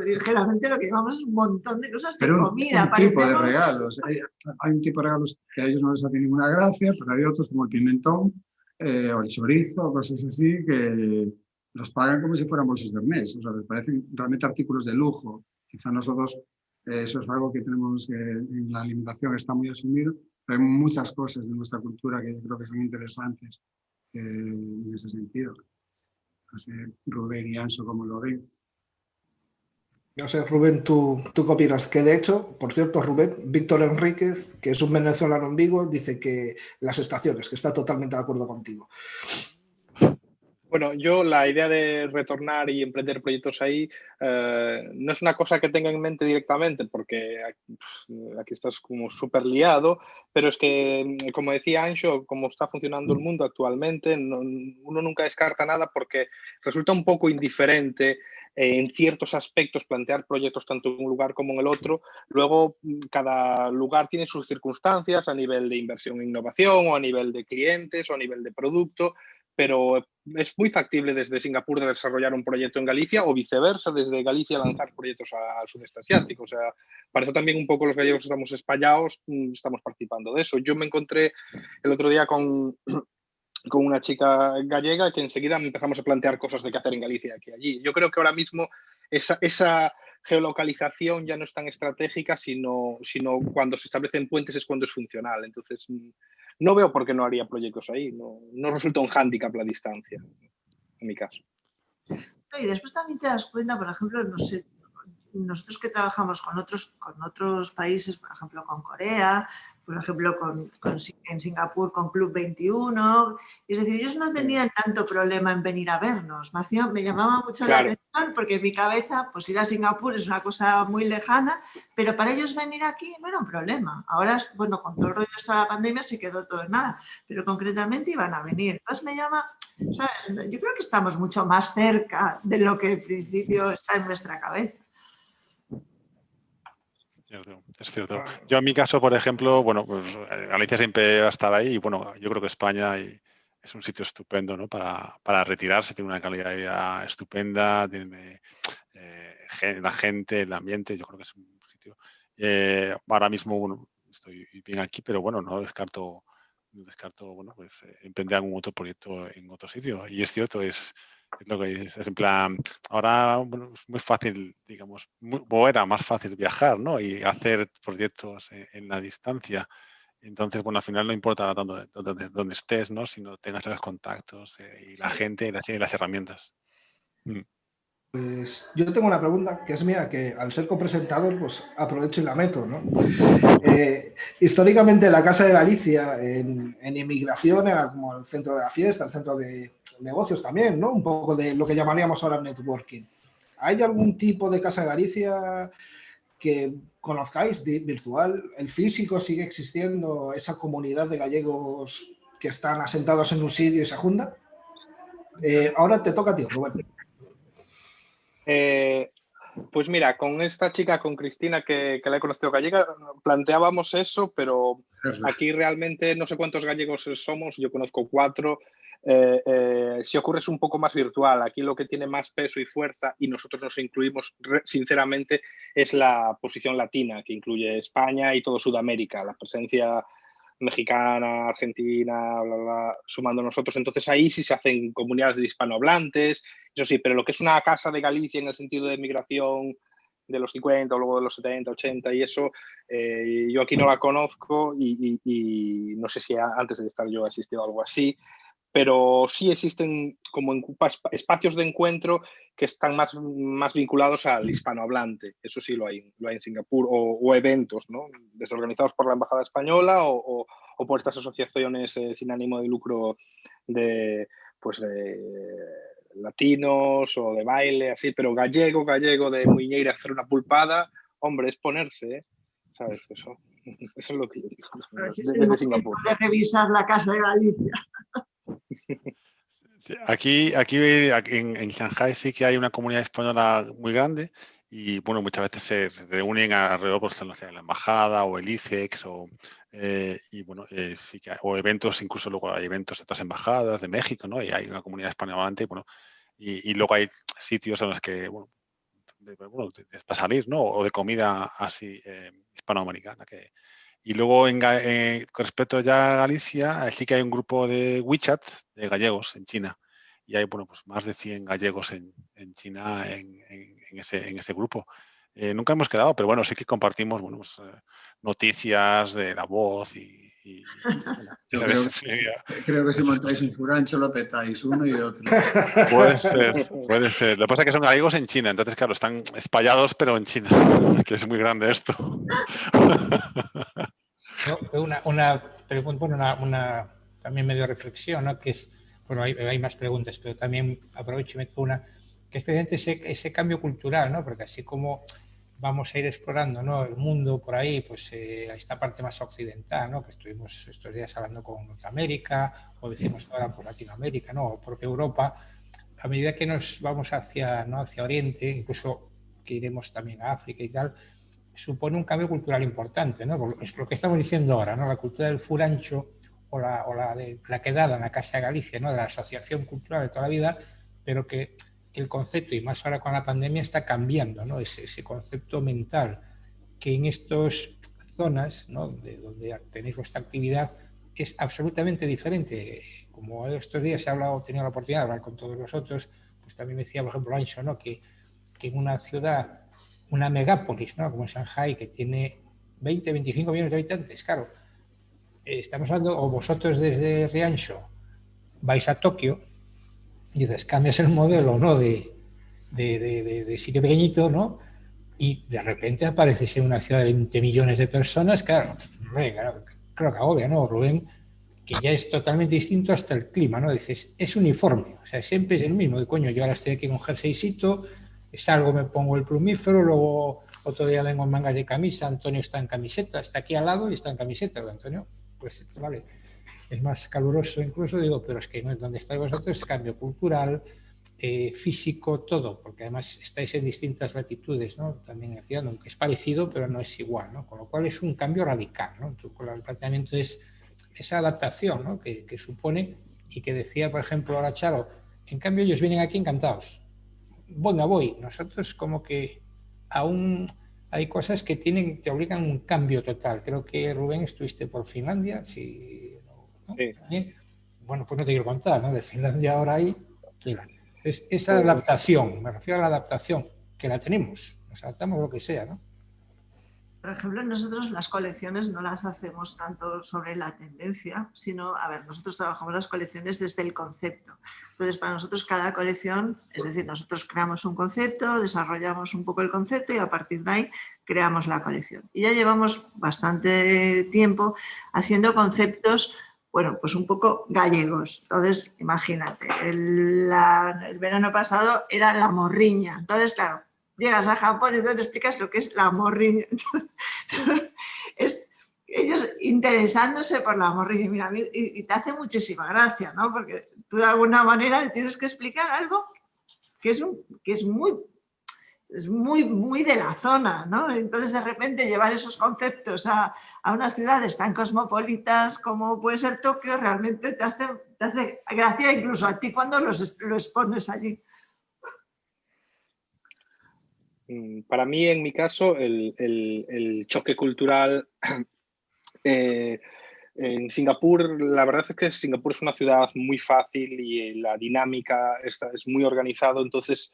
ligeramente lo que llevamos es un montón de cosas de comida. Un tipo de regalos. Hay un tipo de regalos que a ellos no les hace ninguna gracia, pero hay otros como el pimentón o el chorizo o cosas así que los pagan como si fueran bolsos de Hermès. O sea, les parecen realmente artículos de lujo. Quizá nosotros eso es algo que tenemos que en la alimentación está muy asumido, pero hay muchas cosas de nuestra cultura que yo creo que son interesantes en ese sentido. No sé, Rubén y Anxo, ¿cómo lo ven? No sé, Rubén, ¿tú qué opinas? Que de hecho, por cierto, Rubén, Víctor Enríquez, que es un venezolano en Vigo, dice que las estaciones, que está totalmente de acuerdo contigo. Bueno, yo la idea de retornar y emprender proyectos ahí no es una cosa que tenga en mente directamente, porque aquí estás como súper liado, pero es que, como decía Anxo, como está funcionando el mundo actualmente, uno nunca descarta nada porque resulta un poco indiferente en ciertos aspectos plantear proyectos tanto en un lugar como en el otro. Luego, cada lugar tiene sus circunstancias a nivel de inversión e innovación o a nivel de clientes o a nivel de producto. pero es muy factible desde Singapur de desarrollar un proyecto en Galicia o viceversa, desde Galicia lanzar proyectos al sudeste asiático. O sea, para eso también un poco los gallegos estamos espallados, estamos participando de eso. Yo me encontré el otro día con una chica gallega que enseguida empezamos a plantear cosas de qué hacer en Galicia aquí y allí. Yo creo que ahora mismo esa geolocalización ya no es tan estratégica, sino cuando se establecen puentes es cuando es funcional. Entonces, no veo por qué no haría proyectos ahí. No resulta un hándicap la distancia, en mi caso. Y después también te das cuenta, por ejemplo, no sé, nosotros que trabajamos con otros países, por ejemplo, con Corea, por ejemplo, en Singapur con Club 21, es decir, ellos no tenían tanto problema en venir a vernos. Me llamaba mucho la atención porque en mi cabeza, pues ir a Singapur es una cosa muy lejana, pero para ellos venir aquí no era un problema. Ahora, bueno, con todo el rollo de la pandemia se quedó todo en nada, pero concretamente iban a venir. Entonces me llama, ¿sabes? Yo creo que estamos mucho más cerca de lo que en principio está en nuestra cabeza. Es cierto. Yo en mi caso, por ejemplo, bueno, pues Galicia siempre va a estar ahí y bueno, yo creo que España es un sitio estupendo, ¿no? Para retirarse, tiene una calidad de vida estupenda, tiene la gente, el ambiente, yo creo que es un sitio. Ahora mismo, bueno, estoy bien aquí, pero bueno, no descarto bueno, pues emprender algún otro proyecto en otro sitio. Y es cierto, es lo que dices, es en plan, ahora bueno, es muy fácil, digamos, o era más fácil viajar, ¿no? Y hacer proyectos en la distancia. Entonces, bueno, al final no importa tanto dónde estés, ¿no? Sino tengas los contactos y la gente y las herramientas. Pues yo tengo una pregunta que es mía, que al ser copresentador, pues aprovecho y la meto, ¿no? Históricamente la Casa de Galicia en inmigración era como el centro de la fiesta, el centro de negocios también, ¿no? Un poco de lo que llamaríamos ahora networking. ¿Hay algún tipo de Casa de Galicia que conozcáis virtual? ¿El físico sigue existiendo, esa comunidad de gallegos que están asentados en un sitio y se juntan? Ahora te toca a ti, Rubén. Pues mira, con esta chica, con Cristina, que la he conocido gallega, planteábamos eso, pero aquí realmente no sé cuántos gallegos somos, yo conozco 4. Si ocurre es un poco más virtual. Aquí lo que tiene más peso y fuerza, y nosotros nos incluimos sinceramente, es la posición latina, que incluye España y todo Sudamérica, la presencia mexicana, argentina, bla, bla, sumando nosotros. Entonces ahí sí se hacen comunidades de hispanohablantes, eso sí, pero lo que es una casa de Galicia en el sentido de migración de los 50 o luego de los 70, 80 y eso, yo aquí no la conozco y no sé si antes de estar yo ha existido algo así, pero sí existen como espacios de encuentro que están más vinculados al hispanohablante. Eso sí lo hay en Singapur, o eventos, ¿no? Desorganizados por la Embajada Española o por estas asociaciones sin ánimo de lucro de latinos o de baile, así, pero gallego de muiñeira hacer una pulpada, hombre, es ponerse, ¿eh? ¿Sabes? Eso es lo que yo digo. Desde Singapur. De revisar la Casa de Galicia. Aquí en Shanghái sí que hay una comunidad española muy grande y bueno, muchas veces se reúnen alrededor, pues, no sé, la embajada o el ICEX y bueno, sí que o eventos, incluso luego hay eventos de otras embajadas de México, ¿no? Y hay una comunidad hispanohablante y bueno, y luego hay sitios en los que, bueno, para salir, ¿no? O de comida así hispanoamericana y luego, con respecto ya a Galicia, sí que hay un grupo de WeChat de gallegos en China. Y hay, bueno, pues más de 100 gallegos en China en ese grupo. Nunca hemos quedado, pero bueno, sí que compartimos, bueno, pues, noticias de La Voz bueno, yo creo que si montáis un furancho lo petáis uno y otro. Puede ser. Lo que pasa es que son gallegos en China, entonces claro, están espallados, pero en China, que es muy grande esto. Una también medio reflexión, ¿no? Que es, bueno, hay más preguntas, pero también aprovecho y meto una, que es precisamente ese cambio cultural, ¿no? Porque así como vamos a ir explorando, ¿no?, el mundo por ahí, pues a esta parte más occidental, ¿no?, que estuvimos estos días hablando con Norteamérica, o decimos ahora por Latinoamérica, ¿no?, o propia Europa, a medida que nos vamos hacia Oriente, incluso que iremos también a África y tal, supone un cambio cultural importante, ¿no? Es lo que estamos diciendo ahora, ¿no? La cultura del furancho o la quedada en la Casa de Galicia, ¿no? De la Asociación Cultural de toda la vida, pero que el concepto, y más ahora con la pandemia, está cambiando, ¿no? Ese concepto mental que en estas zonas, ¿no? donde tenéis vuestra actividad es absolutamente diferente. Como estos días he tenido la oportunidad de hablar con todos vosotros, pues también me decía, por ejemplo, Ancho, ¿no? que en una ciudad, una megápolis, ¿no? Como Shanghai, que tiene 20, 25 millones de habitantes, claro, estamos hablando, o vosotros desde Rianxo vais a Tokio y dices, cambias el modelo, ¿no? de sitio pequeñito, ¿no? Y de repente apareces en una ciudad de 20 millones de personas, claro, creo que agobia, ¿no, Rubén? Que ya es totalmente distinto hasta el clima, ¿no? Dices, es uniforme, o sea, siempre es el mismo, de coño, yo ahora estoy aquí con jerseycito, salgo, me pongo el plumífero, luego otro día vengo en mangas de camisa, Antonio está en camiseta, está aquí al lado y está en camiseta, Antonio, pues vale, es más caluroso incluso, digo, pero es que donde estáis vosotros es cambio cultural, físico, todo, porque además estáis en distintas latitudes, ¿no? También aquí, aunque es parecido, pero no es igual, ¿no? Con lo cual es un cambio radical, ¿no? El planteamiento es esa adaptación, ¿no? que supone, y que decía, por ejemplo, ahora Charo, en cambio ellos vienen aquí encantados. Bueno, voy, nosotros como que aún hay cosas que te obligan a un cambio total. Creo que, Rubén, estuviste por Finlandia, ¿no? Sí. Bueno, pues no te quiero contar, ¿no? De Finlandia ahora hay... Entonces, esa adaptación, me refiero a la adaptación, que la tenemos, nos adaptamos lo que sea, ¿no? Por ejemplo, nosotros las colecciones no las hacemos tanto sobre la tendencia, sino, a ver, nosotros trabajamos las colecciones desde el concepto. Entonces, para nosotros cada colección, es decir, nosotros creamos un concepto, desarrollamos un poco el concepto y a partir de ahí creamos la colección. Y ya llevamos bastante tiempo haciendo conceptos, bueno, pues un poco gallegos. Entonces, imagínate, el verano pasado era la morriña. Entonces, claro, llegas a Japón y entonces te explicas lo que es la morriña. Es ellos interesándose por la morriña. Mira, y te hace muchísima gracia, ¿no? Porque tú de alguna manera le tienes que explicar algo que es muy de la zona, ¿no? Entonces, de repente, llevar esos conceptos a unas ciudades tan cosmopolitas como puede ser Tokio, realmente te hace gracia incluso a ti cuando lo expones allí. Para mí, en mi caso, el choque cultural en Singapur, la verdad es que Singapur es una ciudad muy fácil y la dinámica es muy organizado, entonces,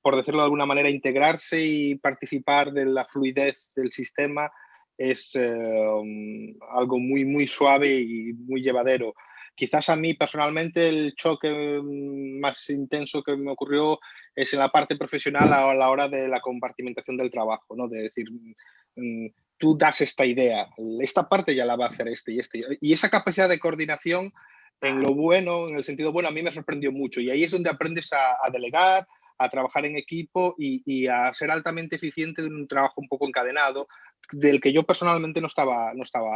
por decirlo de alguna manera, integrarse y participar de la fluidez del sistema es algo muy suave y muy llevadero. Quizás a mí personalmente el choque más intenso que me ocurrió es en la parte profesional a la hora de la compartimentación del trabajo, ¿no? De decir, tú das esta idea, esta parte ya la va a hacer este y este. Y esa capacidad de coordinación, en lo bueno, en el sentido bueno, a mí me sorprendió mucho. Y ahí es donde aprendes a delegar, a trabajar en equipo y a ser altamente eficiente en un trabajo un poco encadenado, del que yo personalmente no estaba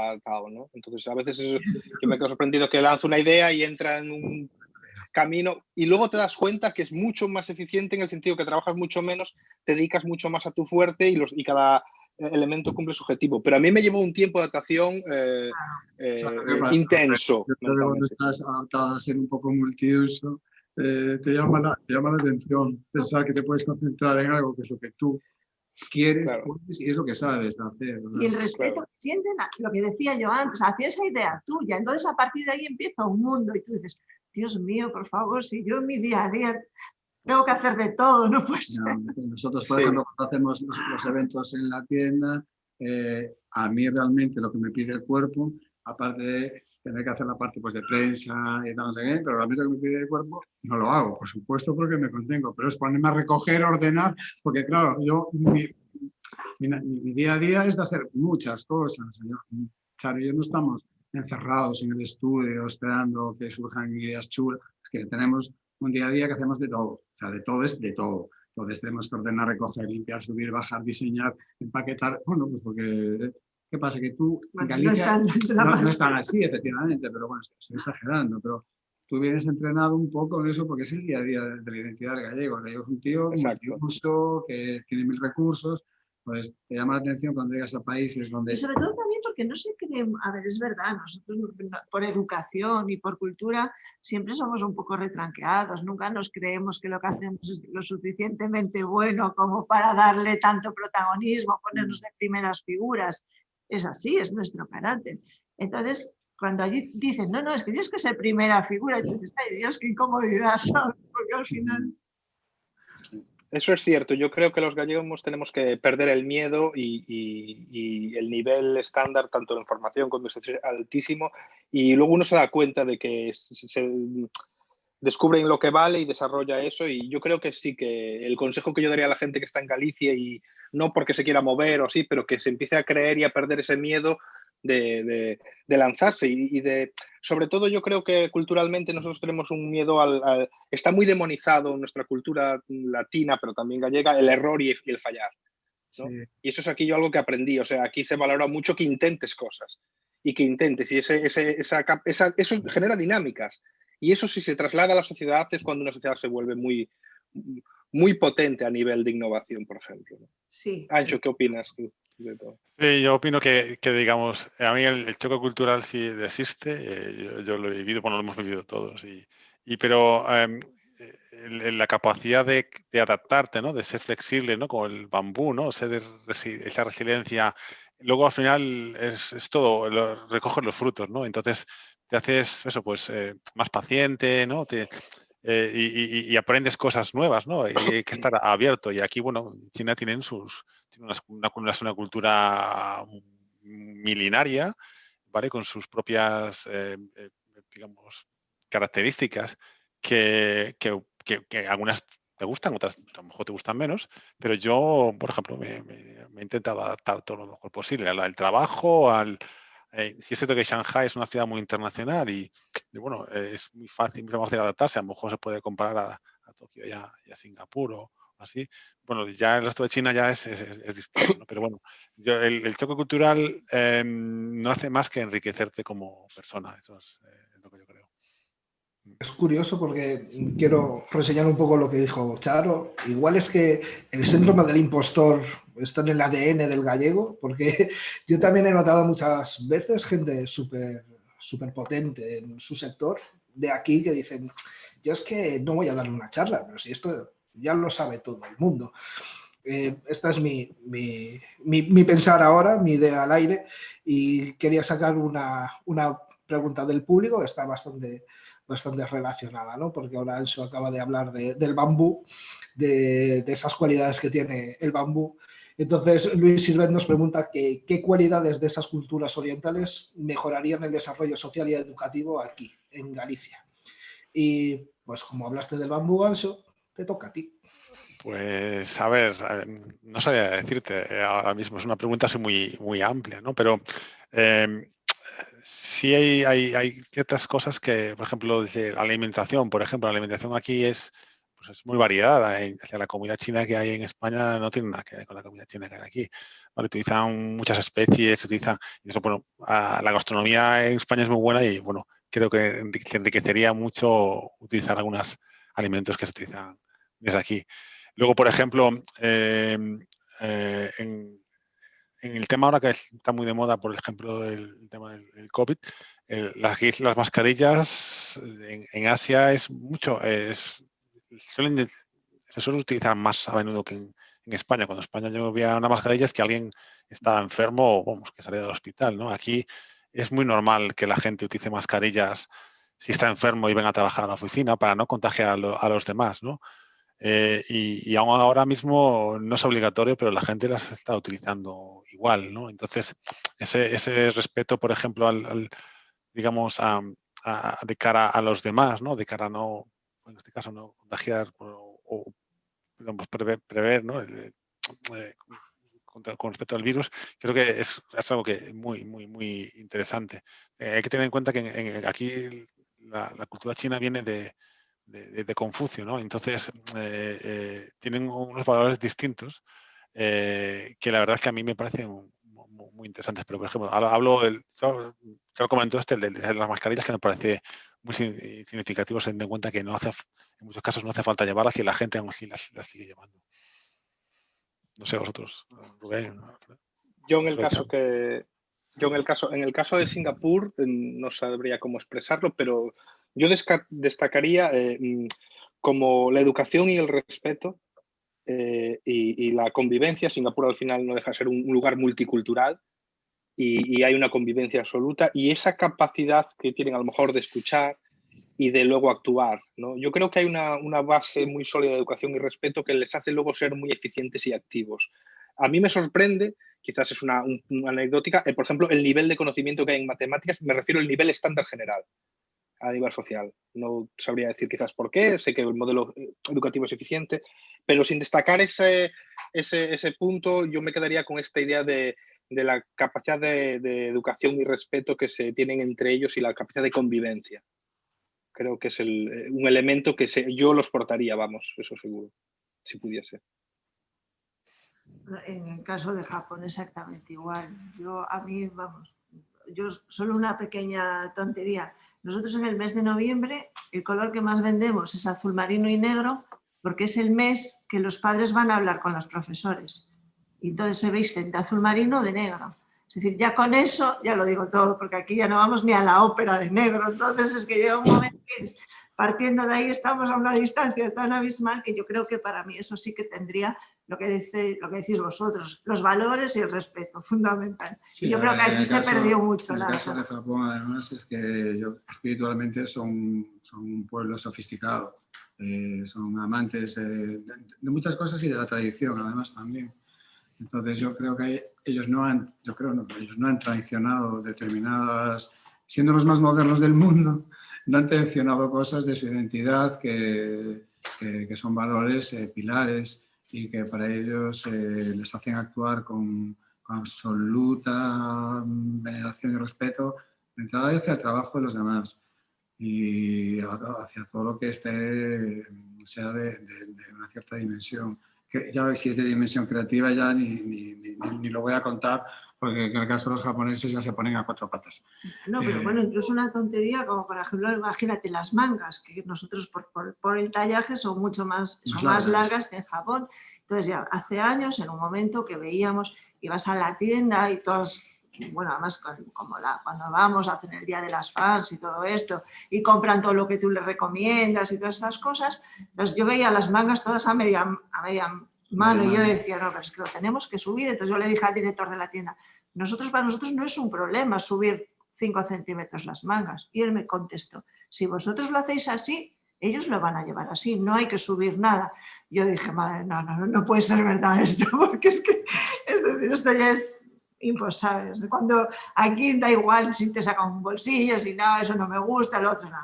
atado, ¿no? Entonces, a veces yo me quedo sorprendido que lanzo una idea y entra en un camino y luego te das cuenta que es mucho más eficiente en el sentido que trabajas mucho menos, te dedicas mucho más a tu fuerte y cada elemento cumple su objetivo. Pero a mí me llevó un tiempo de adaptación intenso. Yo creo que cuando estás adaptado a ser un poco multiuso, te llama la atención pensar que te puedes concentrar en algo que es lo que tú quieres, claro, puedes, y es lo que sabes hacer, ¿verdad? Y el respeto que sienten, lo que decía yo antes, hacia esa idea tuya. Entonces, a partir de ahí empieza un mundo y tú dices, Dios mío, por favor, si yo en mi día a día tengo que hacer de todo, no puede ser. Nosotros, por ejemplo, cuando hacemos los eventos en la tienda, a mí realmente lo que me pide el cuerpo, aparte de tener que hacer la parte pues, de prensa y tal, no sé qué, pero realmente lo que me pide el cuerpo no lo hago, por supuesto, porque me contengo, pero es ponerme a recoger, ordenar, porque claro, yo mi día a día es de hacer muchas cosas. Charo y yo no estamos encerrados en el estudio esperando que surjan ideas chulas, es que tenemos un día a día que hacemos de todo, o sea, de todo es de todo. Entonces tenemos que ordenar, recoger, limpiar, subir, bajar, diseñar, empaquetar. Bueno, pues porque, ¿qué pasa? Que tú, en Galicia, no están así, efectivamente, pero bueno, estoy exagerando, pero tú vienes entrenado un poco en eso porque es el día a día de la identidad del gallego. El gallego es un tío multiuso, que tiene 1000 recursos, pues te llama la atención cuando llegas a países donde... Y sobre todo también porque no se creen, a ver, es verdad, nosotros por educación y por cultura siempre somos un poco retranqueados, nunca nos creemos que lo que hacemos es lo suficientemente bueno como para darle tanto protagonismo, ponernos de primeras figuras. Es así, es nuestro carácter. Entonces, cuando allí dicen, no, no, es que tienes que ser primera figura, y tú dices, ay Dios, qué incomodidad, ¿sabes? Porque al final... Eso es cierto. Yo creo que los gallegos tenemos que perder el miedo y el nivel estándar, tanto en formación como es altísimo, y luego uno se da cuenta de que se descubren lo que vale y desarrolla eso, y yo creo que sí, que el consejo que yo daría a la gente que está en Galicia, y no porque se quiera mover o así, pero que se empiece a creer y a perder ese miedo de lanzarse y de... Sobre todo yo creo que culturalmente nosotros tenemos un miedo está muy demonizado en nuestra cultura latina, pero también gallega, el error y el fallar, ¿no? Sí. Y eso es aquí yo algo que aprendí. O sea, aquí se valora mucho que intentes cosas y que intentes. Y eso genera dinámicas. Y eso, si se traslada a la sociedad, es cuando una sociedad se vuelve muy, muy potente a nivel de innovación, por ejemplo, ¿no? Sí. Ancho, ¿qué opinas tú de todo? Sí, yo opino que digamos, a mí el choque cultural sí existe, yo lo he vivido, bueno, lo hemos vivido todos, pero la capacidad de adaptarte, ¿no? De ser flexible, ¿no? Como el bambú, ¿no? Esa resiliencia, luego al final es todo, recoges los frutos, ¿no? Entonces te haces eso, pues más paciente, ¿no? Y aprendes cosas nuevas, ¿no? Y hay que estar abierto. Y aquí, bueno, China tiene una cultura milenaria, ¿vale? Con sus propias, digamos, características que algunas te gustan, otras a lo mejor te gustan menos, pero yo, por ejemplo, me he intentado adaptar todo lo mejor posible al trabajo, sí es cierto que Shanghai es una ciudad muy internacional y bueno, es muy fácil adaptarse, a lo mejor se puede comparar a Tokio y a Singapur o así. Bueno, ya el resto de China ya es distinto, ¿no? Pero bueno, el choque cultural no hace más que enriquecerte como persona, eso es lo que yo creo. Es curioso porque quiero reseñar un poco lo que dijo Charo. Igual es que el síndrome del impostor está en el ADN del gallego, porque yo también he notado muchas veces gente súper potente en su sector de aquí que dicen, yo es que no voy a darle una charla, pero si esto ya lo sabe todo el mundo. Esta es mi pensar ahora, mi idea al aire, y quería sacar una pregunta del público, está bastante relacionada, ¿no? Porque ahora Anso acaba de hablar del bambú, de esas cualidades que tiene el bambú. Entonces, Luis Sirvet nos pregunta qué cualidades de esas culturas orientales mejorarían el desarrollo social y educativo aquí, en Galicia. Y, pues, como hablaste del bambú, Anso, te toca a ti. Pues, a ver, no sabía decirte ahora mismo, es una pregunta así muy, muy amplia, ¿no? Pero sí hay ciertas cosas que, por ejemplo, la alimentación, por ejemplo, la alimentación aquí es muy variada. La comida china que hay en España no tiene nada que ver con la comida china que hay aquí. Vale, utilizan muchas especies, y eso, bueno, la gastronomía en España es muy buena y, bueno, creo que enriquecería mucho utilizar algunos alimentos que se utilizan desde aquí. Luego, por ejemplo, en el tema ahora que está muy de moda, por ejemplo, el tema del COVID, las mascarillas en Asia se suele utilizar más a menudo que en España. Cuando en España yo veía una mascarilla es que alguien estaba enfermo o vamos, que salía del hospital, ¿no? Aquí es muy normal que la gente utilice mascarillas si está enfermo y venga a trabajar a la oficina para no contagiar a los demás, ¿no? Y aún ahora mismo no es obligatorio, pero la gente las está utilizando igual, ¿no? Entonces, ese respeto, por ejemplo, digamos, de cara a los demás, ¿no? De cara a no, en este caso, no contagiar o digamos, prever, ¿no? Con respecto al virus, creo que es algo que es muy, muy, muy interesante. Hay que tener en cuenta que aquí la cultura china viene de Confucio, ¿no? Entonces, tienen unos valores distintos que la verdad es que a mí me parecen muy interesantes. Pero, por ejemplo, yo comento el de las mascarillas, que me parece muy significativo, teniendo en cuenta que en muchos casos no hace falta llevarlas y la gente aún así las sigue llevando. No sé vosotros, Rubén. En el caso de Singapur, no sabría cómo expresarlo, pero yo destacaría como la educación y el respeto y la convivencia. Singapur al final no deja de ser un lugar multicultural y hay una convivencia absoluta, y esa capacidad que tienen a lo mejor de escuchar y de luego actuar, ¿no? Yo creo que hay una base muy sólida de educación y respeto que les hace luego ser muy eficientes y activos. A mí me sorprende, quizás es una anecdótica, por ejemplo, el nivel de conocimiento que hay en matemáticas, me refiero al nivel estándar general, a nivel social. No sabría decir quizás por qué, sé que el modelo educativo es eficiente, pero sin destacar ese punto, yo me quedaría con esta idea de la capacidad de educación y respeto que se tienen entre ellos y la capacidad de convivencia. Creo que es un elemento que yo los portaría, vamos, eso seguro, si pudiese. En el caso de Japón exactamente igual. Yo solo una pequeña tontería. Nosotros en el mes de noviembre el color que más vendemos es azul marino y negro, porque es el mes que los padres van a hablar con los profesores. Y entonces se visten de azul marino o de negro. Es decir, ya con eso ya lo digo todo, porque aquí ya no vamos ni a la ópera de negro. Entonces es que llega un momento que partiendo de ahí estamos a una distancia tan abismal que yo creo que para mí eso sí que tendría lo que decís vosotros, los valores y el respeto, fundamental. Sí, y yo creo que aquí se perdió mucho. En el caso de Japón, además, es que espiritualmente son un pueblo sofisticado, son amantes de muchas cosas y de la tradición, además, también. Entonces yo creo que ellos no han traicionado determinadas, siendo los más modernos del mundo, no han traicionado cosas de su identidad que son valores, pilares, y que para ellos les hacen actuar con absoluta veneración y respeto, de entrada hacia el trabajo de los demás y hacia todo lo que sea de una cierta dimensión. Ya si es de dimensión creativa ya ni lo voy a contar, porque en el caso de los japoneses ya se ponen a cuatro patas. No, pero bueno, incluso una tontería como, por ejemplo, imagínate las mangas, que nosotros por el tallaje son mucho más largas que en Japón. Entonces ya hace años, en un momento que veíamos, ibas a la tienda y todos, bueno, además cuando vamos, hacen el día de las fans y todo esto, y compran todo lo que tú les recomiendas y todas estas cosas. Entonces yo veía las mangas todas a media mano y yo decía, no, pero es que lo tenemos que subir. Entonces yo le dije al director de la tienda, para nosotros no es un problema subir 5 centímetros las mangas. Y él me contestó, si vosotros lo hacéis así, ellos lo van a llevar así, no hay que subir nada. Yo dije, madre, no puede ser verdad esto, porque es decir, esto ya es imposible. Cuando aquí da igual si te sacan un bolsillo, si no, eso no me gusta, el otro, no,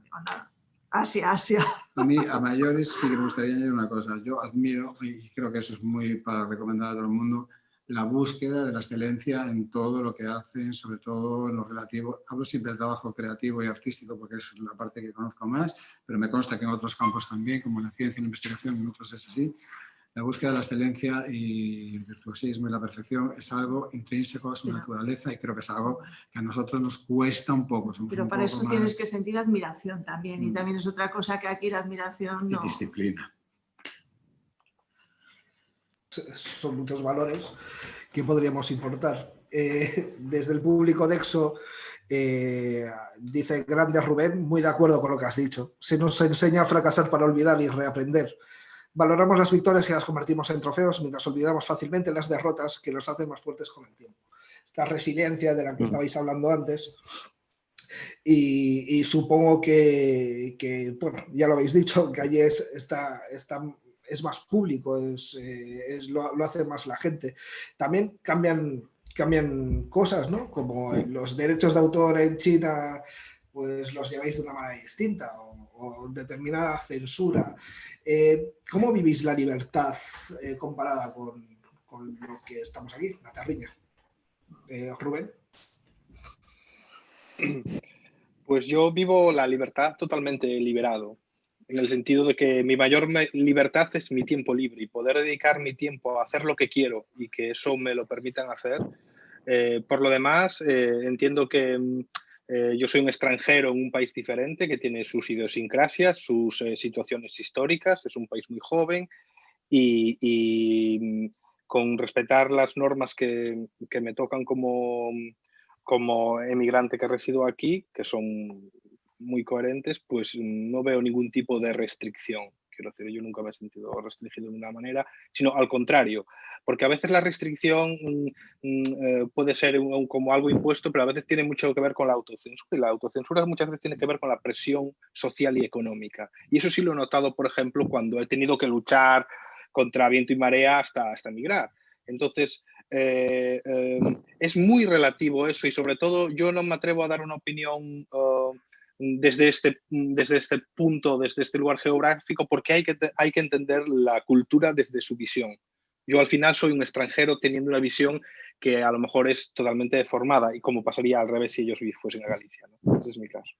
digo nada. Asia. A mí, a mayores, sí que me gustaría añadir una cosa. Yo admiro, y creo que eso es muy para recomendar a todo el mundo, la búsqueda de la excelencia en todo lo que hacen, sobre todo en lo relativo. Hablo siempre del trabajo creativo y artístico porque es la parte que conozco más, pero me consta que en otros campos también, como en la ciencia y la investigación, en otros es así. La búsqueda de la excelencia y el virtuosismo y la perfección es algo intrínseco a su naturaleza y creo que es algo que a nosotros nos cuesta un poco. Pero para eso tienes que sentir admiración también y también es otra cosa que aquí la admiración no... Y disciplina. Son muchos valores que podríamos importar. Desde el público de EXO dice grande Rubén, muy de acuerdo con lo que has dicho. Se nos enseña a fracasar para olvidar y reaprender. Valoramos las victorias y las convertimos en trofeos, mientras olvidamos fácilmente las derrotas que nos hacen más fuertes con el tiempo. Esta resiliencia de la que estabais hablando antes. Y supongo que, bueno, ya lo habéis dicho, que allí es más público, lo hace más la gente. También cambian cosas, ¿no? Como los derechos de autor en China, pues los lleváis de una manera distinta o determinada censura. ¿Cómo vivís la libertad comparada con lo que estamos aquí, la terriña? Rubén. Pues yo vivo la libertad totalmente liberado, en el sentido de que mi mayor libertad es mi tiempo libre y poder dedicar mi tiempo a hacer lo que quiero y que eso me lo permitan hacer. Por lo demás, entiendo que yo soy un extranjero en un país diferente que tiene sus idiosincrasias, sus situaciones históricas, es un país muy joven y con respetar las normas que me tocan como emigrante que resido aquí, que son muy coherentes, pues no veo ningún tipo de restricción. Quiero decir, yo nunca me he sentido restringido de una manera, sino al contrario, porque a veces la restricción puede ser como algo impuesto, pero a veces tiene mucho que ver con la autocensura, y la autocensura muchas veces tiene que ver con la presión social y económica. Y eso sí lo he notado, por ejemplo, cuando he tenido que luchar contra viento y marea hasta emigrar. Entonces, es muy relativo eso, y sobre todo yo no me atrevo a dar una opinión desde este punto, desde este lugar geográfico, porque hay que entender la cultura desde su visión. Yo al final soy un extranjero teniendo una visión que a lo mejor es totalmente deformada, y como pasaría al revés si ellos fuesen a Galicia, ¿no? Ese es mi caso.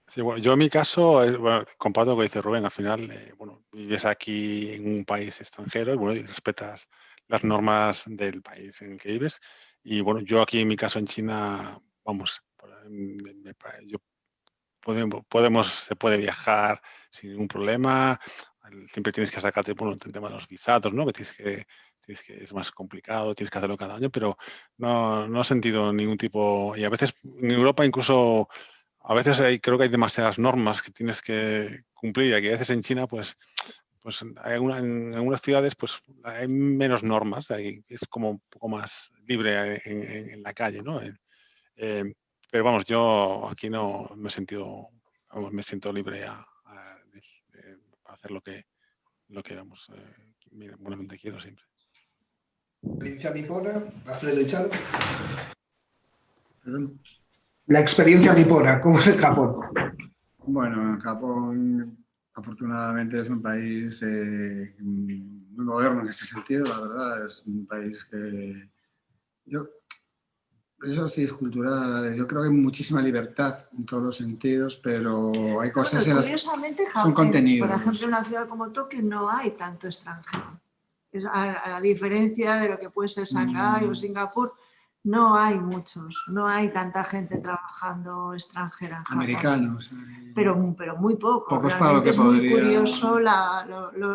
Sí, bueno, yo en mi caso, bueno, comparto lo que dice Rubén, al final, bueno, vives aquí en un país extranjero y, bueno, y respetas las normas del país en el que vives. Y bueno, yo aquí en mi caso en China, vamos, se puede viajar sin ningún problema. Siempre tienes que sacarte, bueno, el tema de los visados, ¿no? Que es más complicado, tienes que hacerlo cada año, pero no he sentido ningún tipo. Y a veces en Europa incluso, a veces creo que hay demasiadas normas que tienes que cumplir, y aquí a veces en China, pues en algunas ciudades pues hay menos normas, es como un poco más libre en la calle, ¿no? Pero vamos, yo aquí no me he sentido, vamos, me siento libre a hacer lo que vamos, buenamente quiero siempre. Experiencia nipona, Alfredo y Charo. La experiencia nipona, ¿cómo es en Japón? Bueno, en Japón afortunadamente es un país muy moderno en ese sentido, la verdad. Es un país que eso sí es cultural. Yo creo que hay muchísima libertad en todos los sentidos, pero hay cosas en las que son contenidos. Por ejemplo, en una ciudad como Tokio no hay tanto extranjero. A diferencia de lo que puede ser Shanghái o Singapur, no hay muchos, no hay tanta gente trabajando extranjera en Japón. Americanos. Pero muy poco. Pocos para lo que es podría... muy curioso la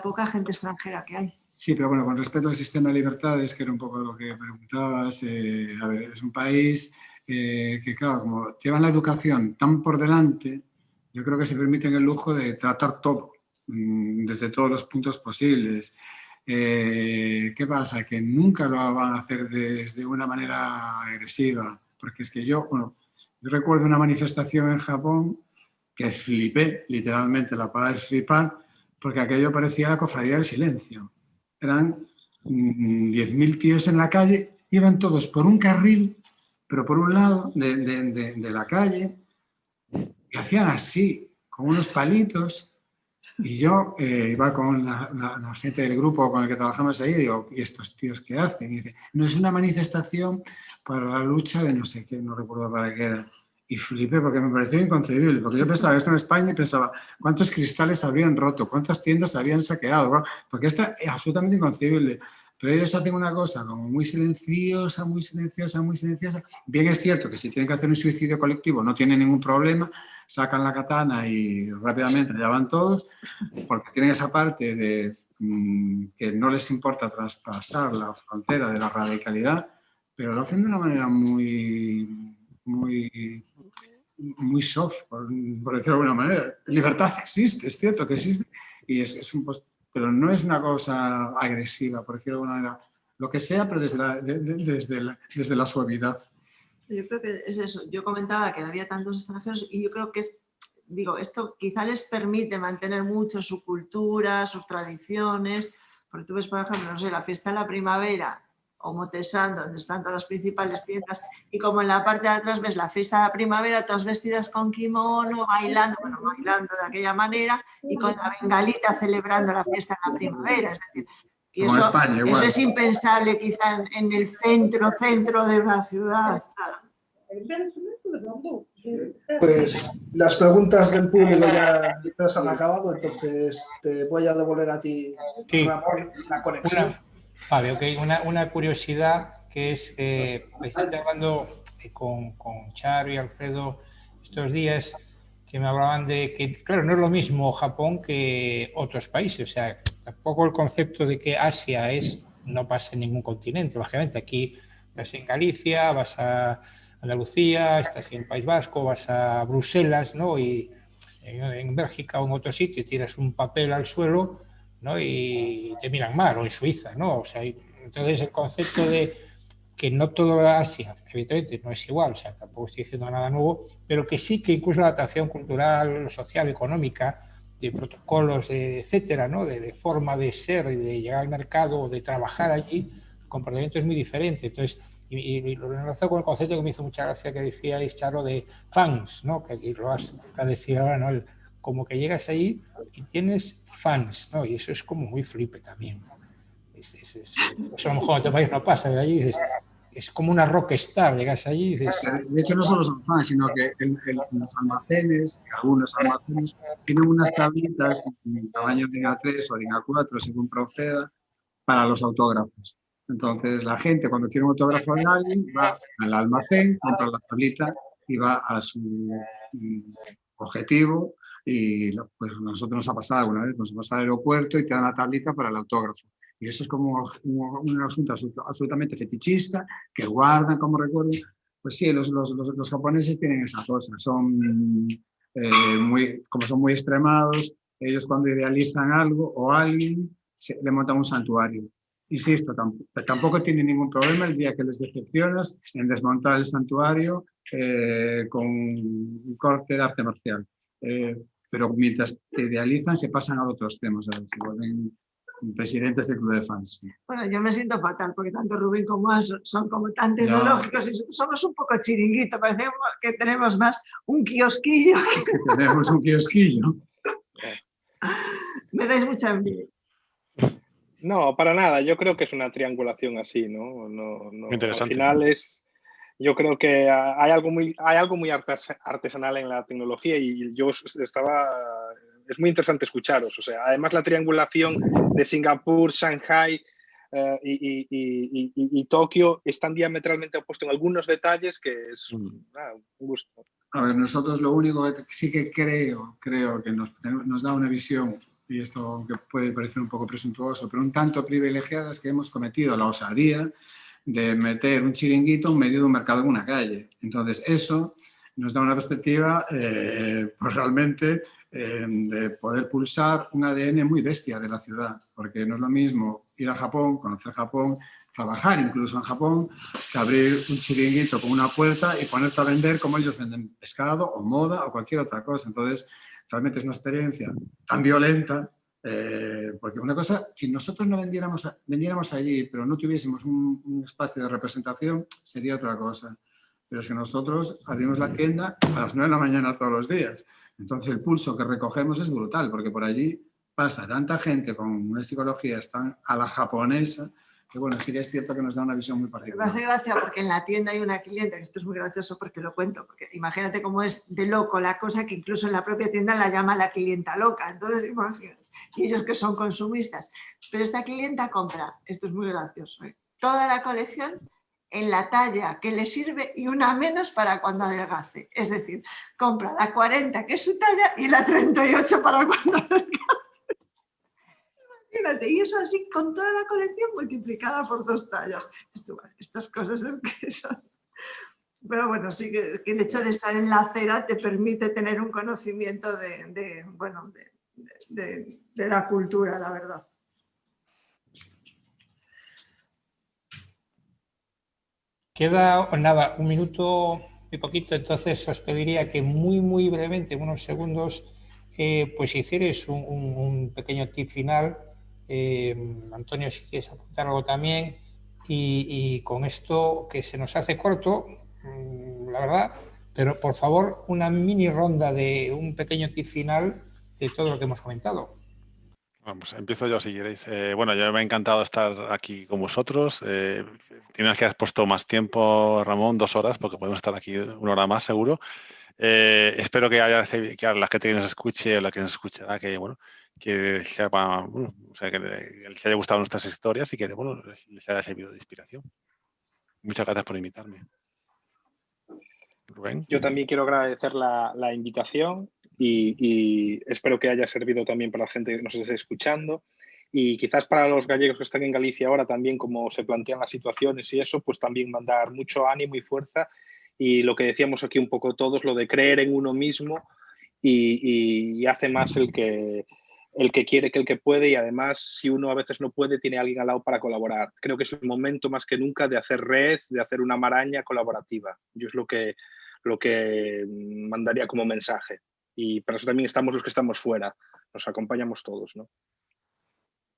poca gente extranjera que hay. Sí, pero bueno, con respecto al sistema de libertades, que era un poco lo que preguntabas, a ver, es un país que, claro, como llevan la educación tan por delante, yo creo que se permiten el lujo de tratar todo, desde todos los puntos posibles. ¿Qué pasa? Que nunca lo van a hacer desde una manera agresiva, porque es que yo recuerdo una manifestación en Japón que flipé, literalmente, la palabra es flipar, porque aquello parecía la cofradía del silencio. Eran 10.000 tíos en la calle, iban todos por un carril, pero por un lado de la calle, y hacían así, con unos palitos, y yo iba con la gente del grupo con el que trabajamos ahí y digo, ¿y estos tíos qué hacen? Y dice, no, es una manifestación para la lucha de no sé qué, no recuerdo para qué era. Y flipé porque me pareció inconcebible, porque yo pensaba esto en España y pensaba, ¿cuántos cristales habrían roto? ¿Cuántas tiendas habrían saqueado? Porque esto es absolutamente inconcebible. Pero ellos hacen una cosa como muy silenciosa, muy silenciosa, muy silenciosa. Bien es cierto que si tienen que hacer un suicidio colectivo no tienen ningún problema, sacan la katana y rápidamente ya van todos, porque tienen esa parte de que no les importa traspasar la frontera de la radicalidad, pero lo hacen de una manera muy soft, por decirlo de alguna manera. Libertad existe, es cierto que existe, y pero no es una cosa agresiva, por decirlo de alguna manera. Lo que sea, pero desde la suavidad. Yo creo que es eso. Yo comentaba que no había tantos extranjeros y yo creo que esto quizá les permite mantener mucho su cultura, sus tradiciones, porque tú ves, por ejemplo, no sé, la fiesta de la primavera o Motesan, donde están todas las principales tiendas, y como en la parte de atrás ves la fiesta de la primavera, todas vestidas con kimono, bailando de aquella manera, y con la bengalita celebrando la fiesta de la primavera. Es decir, y eso es impensable quizá en el centro de una ciudad. Pues las preguntas del público ya se han acabado, entonces te voy a devolver a ti, Ramón, la conexión. Vale, ok. Una curiosidad que es, precisamente hablando con Charo y Alfredo estos días que me hablaban de que, claro, no es lo mismo Japón que otros países. O sea, tampoco el concepto de que Asia no pasa en ningún continente. Lógicamente, aquí estás en Galicia, vas a Andalucía, estás en el País Vasco, vas a Bruselas, ¿no? Y en Bélgica o en otro sitio tiras un papel al suelo, ¿no? Y te miran mal, o en Suiza, ¿no? O sea, entonces el concepto de que no toda Asia, evidentemente, no es igual, o sea, tampoco estoy diciendo nada nuevo, pero que sí que incluso la adaptación cultural, social, económica, de protocolos, etcétera, ¿no? De forma de ser y de llegar al mercado o de trabajar allí, el comportamiento es muy diferente. Entonces, y lo enlazo con el concepto que me hizo mucha gracia que decíais, Charo, de fans, ¿no? Que aquí lo has decir ahora, ¿no? Como que llegas allí y tienes fans, ¿no? Y eso es como muy flipe también, ¿no? Eso a lo mejor en otro país no pasa, de allí es como una rockstar, llegas allí y dices... De hecho, no solo son fans, sino que en los almacenes, algunos almacenes, tienen unas tablitas en tamaño de A3 o de A4, según proceda, para los autógrafos. Entonces, la gente, cuando quiere un autógrafo de alguien, va al almacén, compra la tablita y va a su objetivo. Y pues nosotros nos ha pasado alguna vez, nos ha pasado al aeropuerto y te dan la tablita para el autógrafo. Y eso es como un asunto absolutamente fetichista, que guardan como recuerdo. Pues sí, los japoneses tienen esa cosa, son como son muy extremados, ellos cuando idealizan algo o a alguien, le montan un santuario. Insisto, tampoco tienen ningún problema el día que les decepcionas en desmontar el santuario con un corte de arte marcial. Pero mientras te idealizan, se pasan a otros temas, se vuelven presidentes del club de fans. Bueno, yo me siento fatal porque tanto Rubén como Anne son como tan tecnológicos y nosotros somos un poco chiringuito, parece que tenemos más un kiosquillo. Es que tenemos un kiosquillo. Me dais mucha envidia. No, para nada. Yo creo que es una triangulación así, ¿no? Interesante. Al final yo creo que hay algo muy artesanal en la tecnología y es muy interesante escucharos. O sea, además la triangulación de Singapur, Shanghai y Tokio están diametralmente opuestos en algunos detalles que es un gusto. A ver, nosotros lo único que sí que creo que nos da una visión, y esto que puede parecer un poco presuntuoso, pero un tanto privilegiada, es que hemos cometido la osadía de meter un chiringuito en medio de un mercado en una calle. Entonces, eso nos da una perspectiva pues realmente de poder pulsar un ADN muy bestia de la ciudad, porque no es lo mismo ir a Japón, conocer Japón, trabajar incluso en Japón, que abrir un chiringuito con una puerta y ponerte a vender como ellos venden pescado o moda o cualquier otra cosa. Entonces, realmente es una experiencia tan violenta, porque una cosa, si nosotros no vendiéramos allí, pero no tuviésemos un espacio de representación, sería otra cosa. Pero es que nosotros abrimos la tienda a las 9 de la mañana todos los días. Entonces, el pulso que recogemos es brutal, porque por allí pasa tanta gente con una psicología tan a la japonesa, que bueno, sí que es cierto que nos da una visión muy particular. Me hace gracia porque en la tienda hay una clienta, que esto es muy gracioso porque lo cuento, porque imagínate cómo es de loco la cosa que incluso en la propia tienda la llama la clienta loca, entonces imagínate, y ellos que son consumistas. Pero esta clienta compra, esto es muy gracioso, toda la colección en la talla que le sirve y una menos para cuando adelgace. Es decir, compra la 40 que es su talla y la 38 para cuando adelgace. Imagínate, y eso así con toda la colección multiplicada por 2 tallas. Estas cosas es que son... Pero bueno, sí que el hecho de estar en la acera te permite tener un conocimiento de la cultura, la verdad. Queda nada, un minuto y poquito, entonces os pediría que muy brevemente, en unos segundos, pues hicierais un pequeño tip final. Antonio, si quieres apuntar algo también, y con esto que se nos hace corto, la verdad, pero por favor una mini ronda de un pequeño tip final de todo lo que hemos comentado. Vamos, empiezo yo si queréis. Bueno, yo me ha encantado estar aquí con vosotros. Tienes que haber puesto más tiempo, Ramón, 2 horas, porque podemos estar aquí 1 hora más seguro. Espero que a la gente que nos escuche o la que nos escuchará, que bueno, que les haya gustado nuestras historias y que bueno, les haya servido de inspiración. Muchas gracias por invitarme. Rubén. Yo también quiero agradecer la invitación y espero que haya servido también para la gente que nos esté escuchando. Y quizás para los gallegos que están en Galicia ahora también, como se plantean las situaciones y eso, pues también mandar mucho ánimo y fuerza. Y lo que decíamos aquí un poco todos, lo de creer en uno mismo y hace más el que quiere que el que puede, y además si uno a veces no puede, tiene alguien al lado para colaborar. Creo que es el momento más que nunca de hacer red, de hacer una maraña colaborativa. Yo es lo que mandaría como mensaje. Y para eso también estamos los que estamos fuera, nos acompañamos todos, ¿no?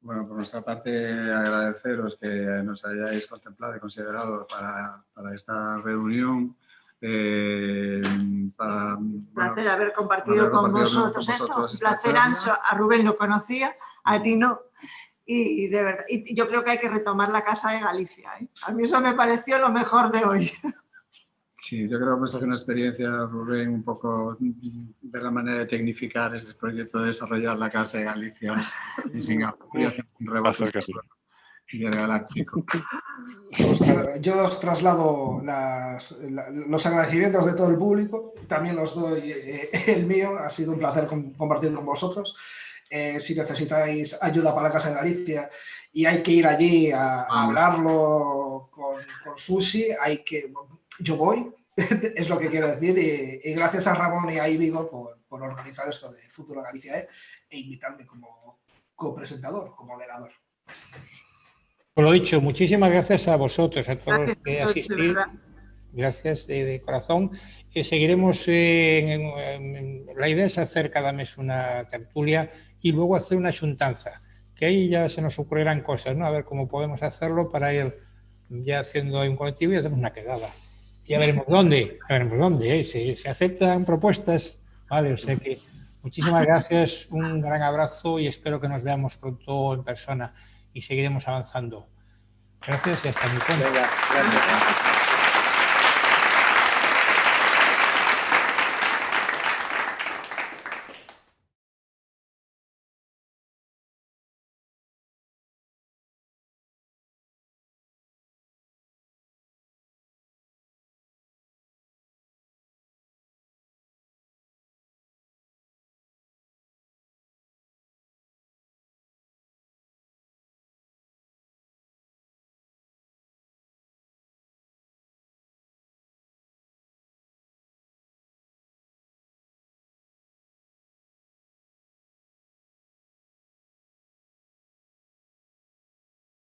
Bueno, por nuestra parte, agradeceros que nos hayáis contemplado y considerado para esta reunión. Un placer haber compartido con vosotros esto. Un placer, Anso. A Rubén lo conocía, a ti no. Y de verdad, y yo creo que hay que retomar la Casa de Galicia, ¿eh? A mí eso me pareció lo mejor de hoy. Sí, yo creo que hemos tenido una experiencia, Rubén, un poco de la manera de tecnificar ese proyecto de desarrollar la Casa de Galicia en Singapur y hacer un rebote galáctico. Yo os traslado los agradecimientos de todo el público, también os doy el mío, ha sido un placer compartir con vosotros. Si necesitáis ayuda para la Casa de Galicia y hay que ir allí a hablarlo con Susi, yo voy, es lo que quiero decir, y gracias a Ramón y a Íñigo por organizar esto de Futuro Galicia e invitarme como copresentador, como moderador. Por lo dicho, muchísimas gracias a vosotros, a todos los que asistís. Gracias de corazón. Seguiremos, la idea es hacer cada mes una tertulia y luego hacer una xuntanza, que ahí ya se nos ocurrirán cosas, ¿no? A ver cómo podemos hacerlo para ir ya haciendo un colectivo y hacemos una quedada. Ya veremos dónde, si se aceptan propuestas, vale, o sea que muchísimas gracias, un gran abrazo y espero que nos veamos pronto en persona y seguiremos avanzando. Gracias y hasta muy pronto. Venga, gracias.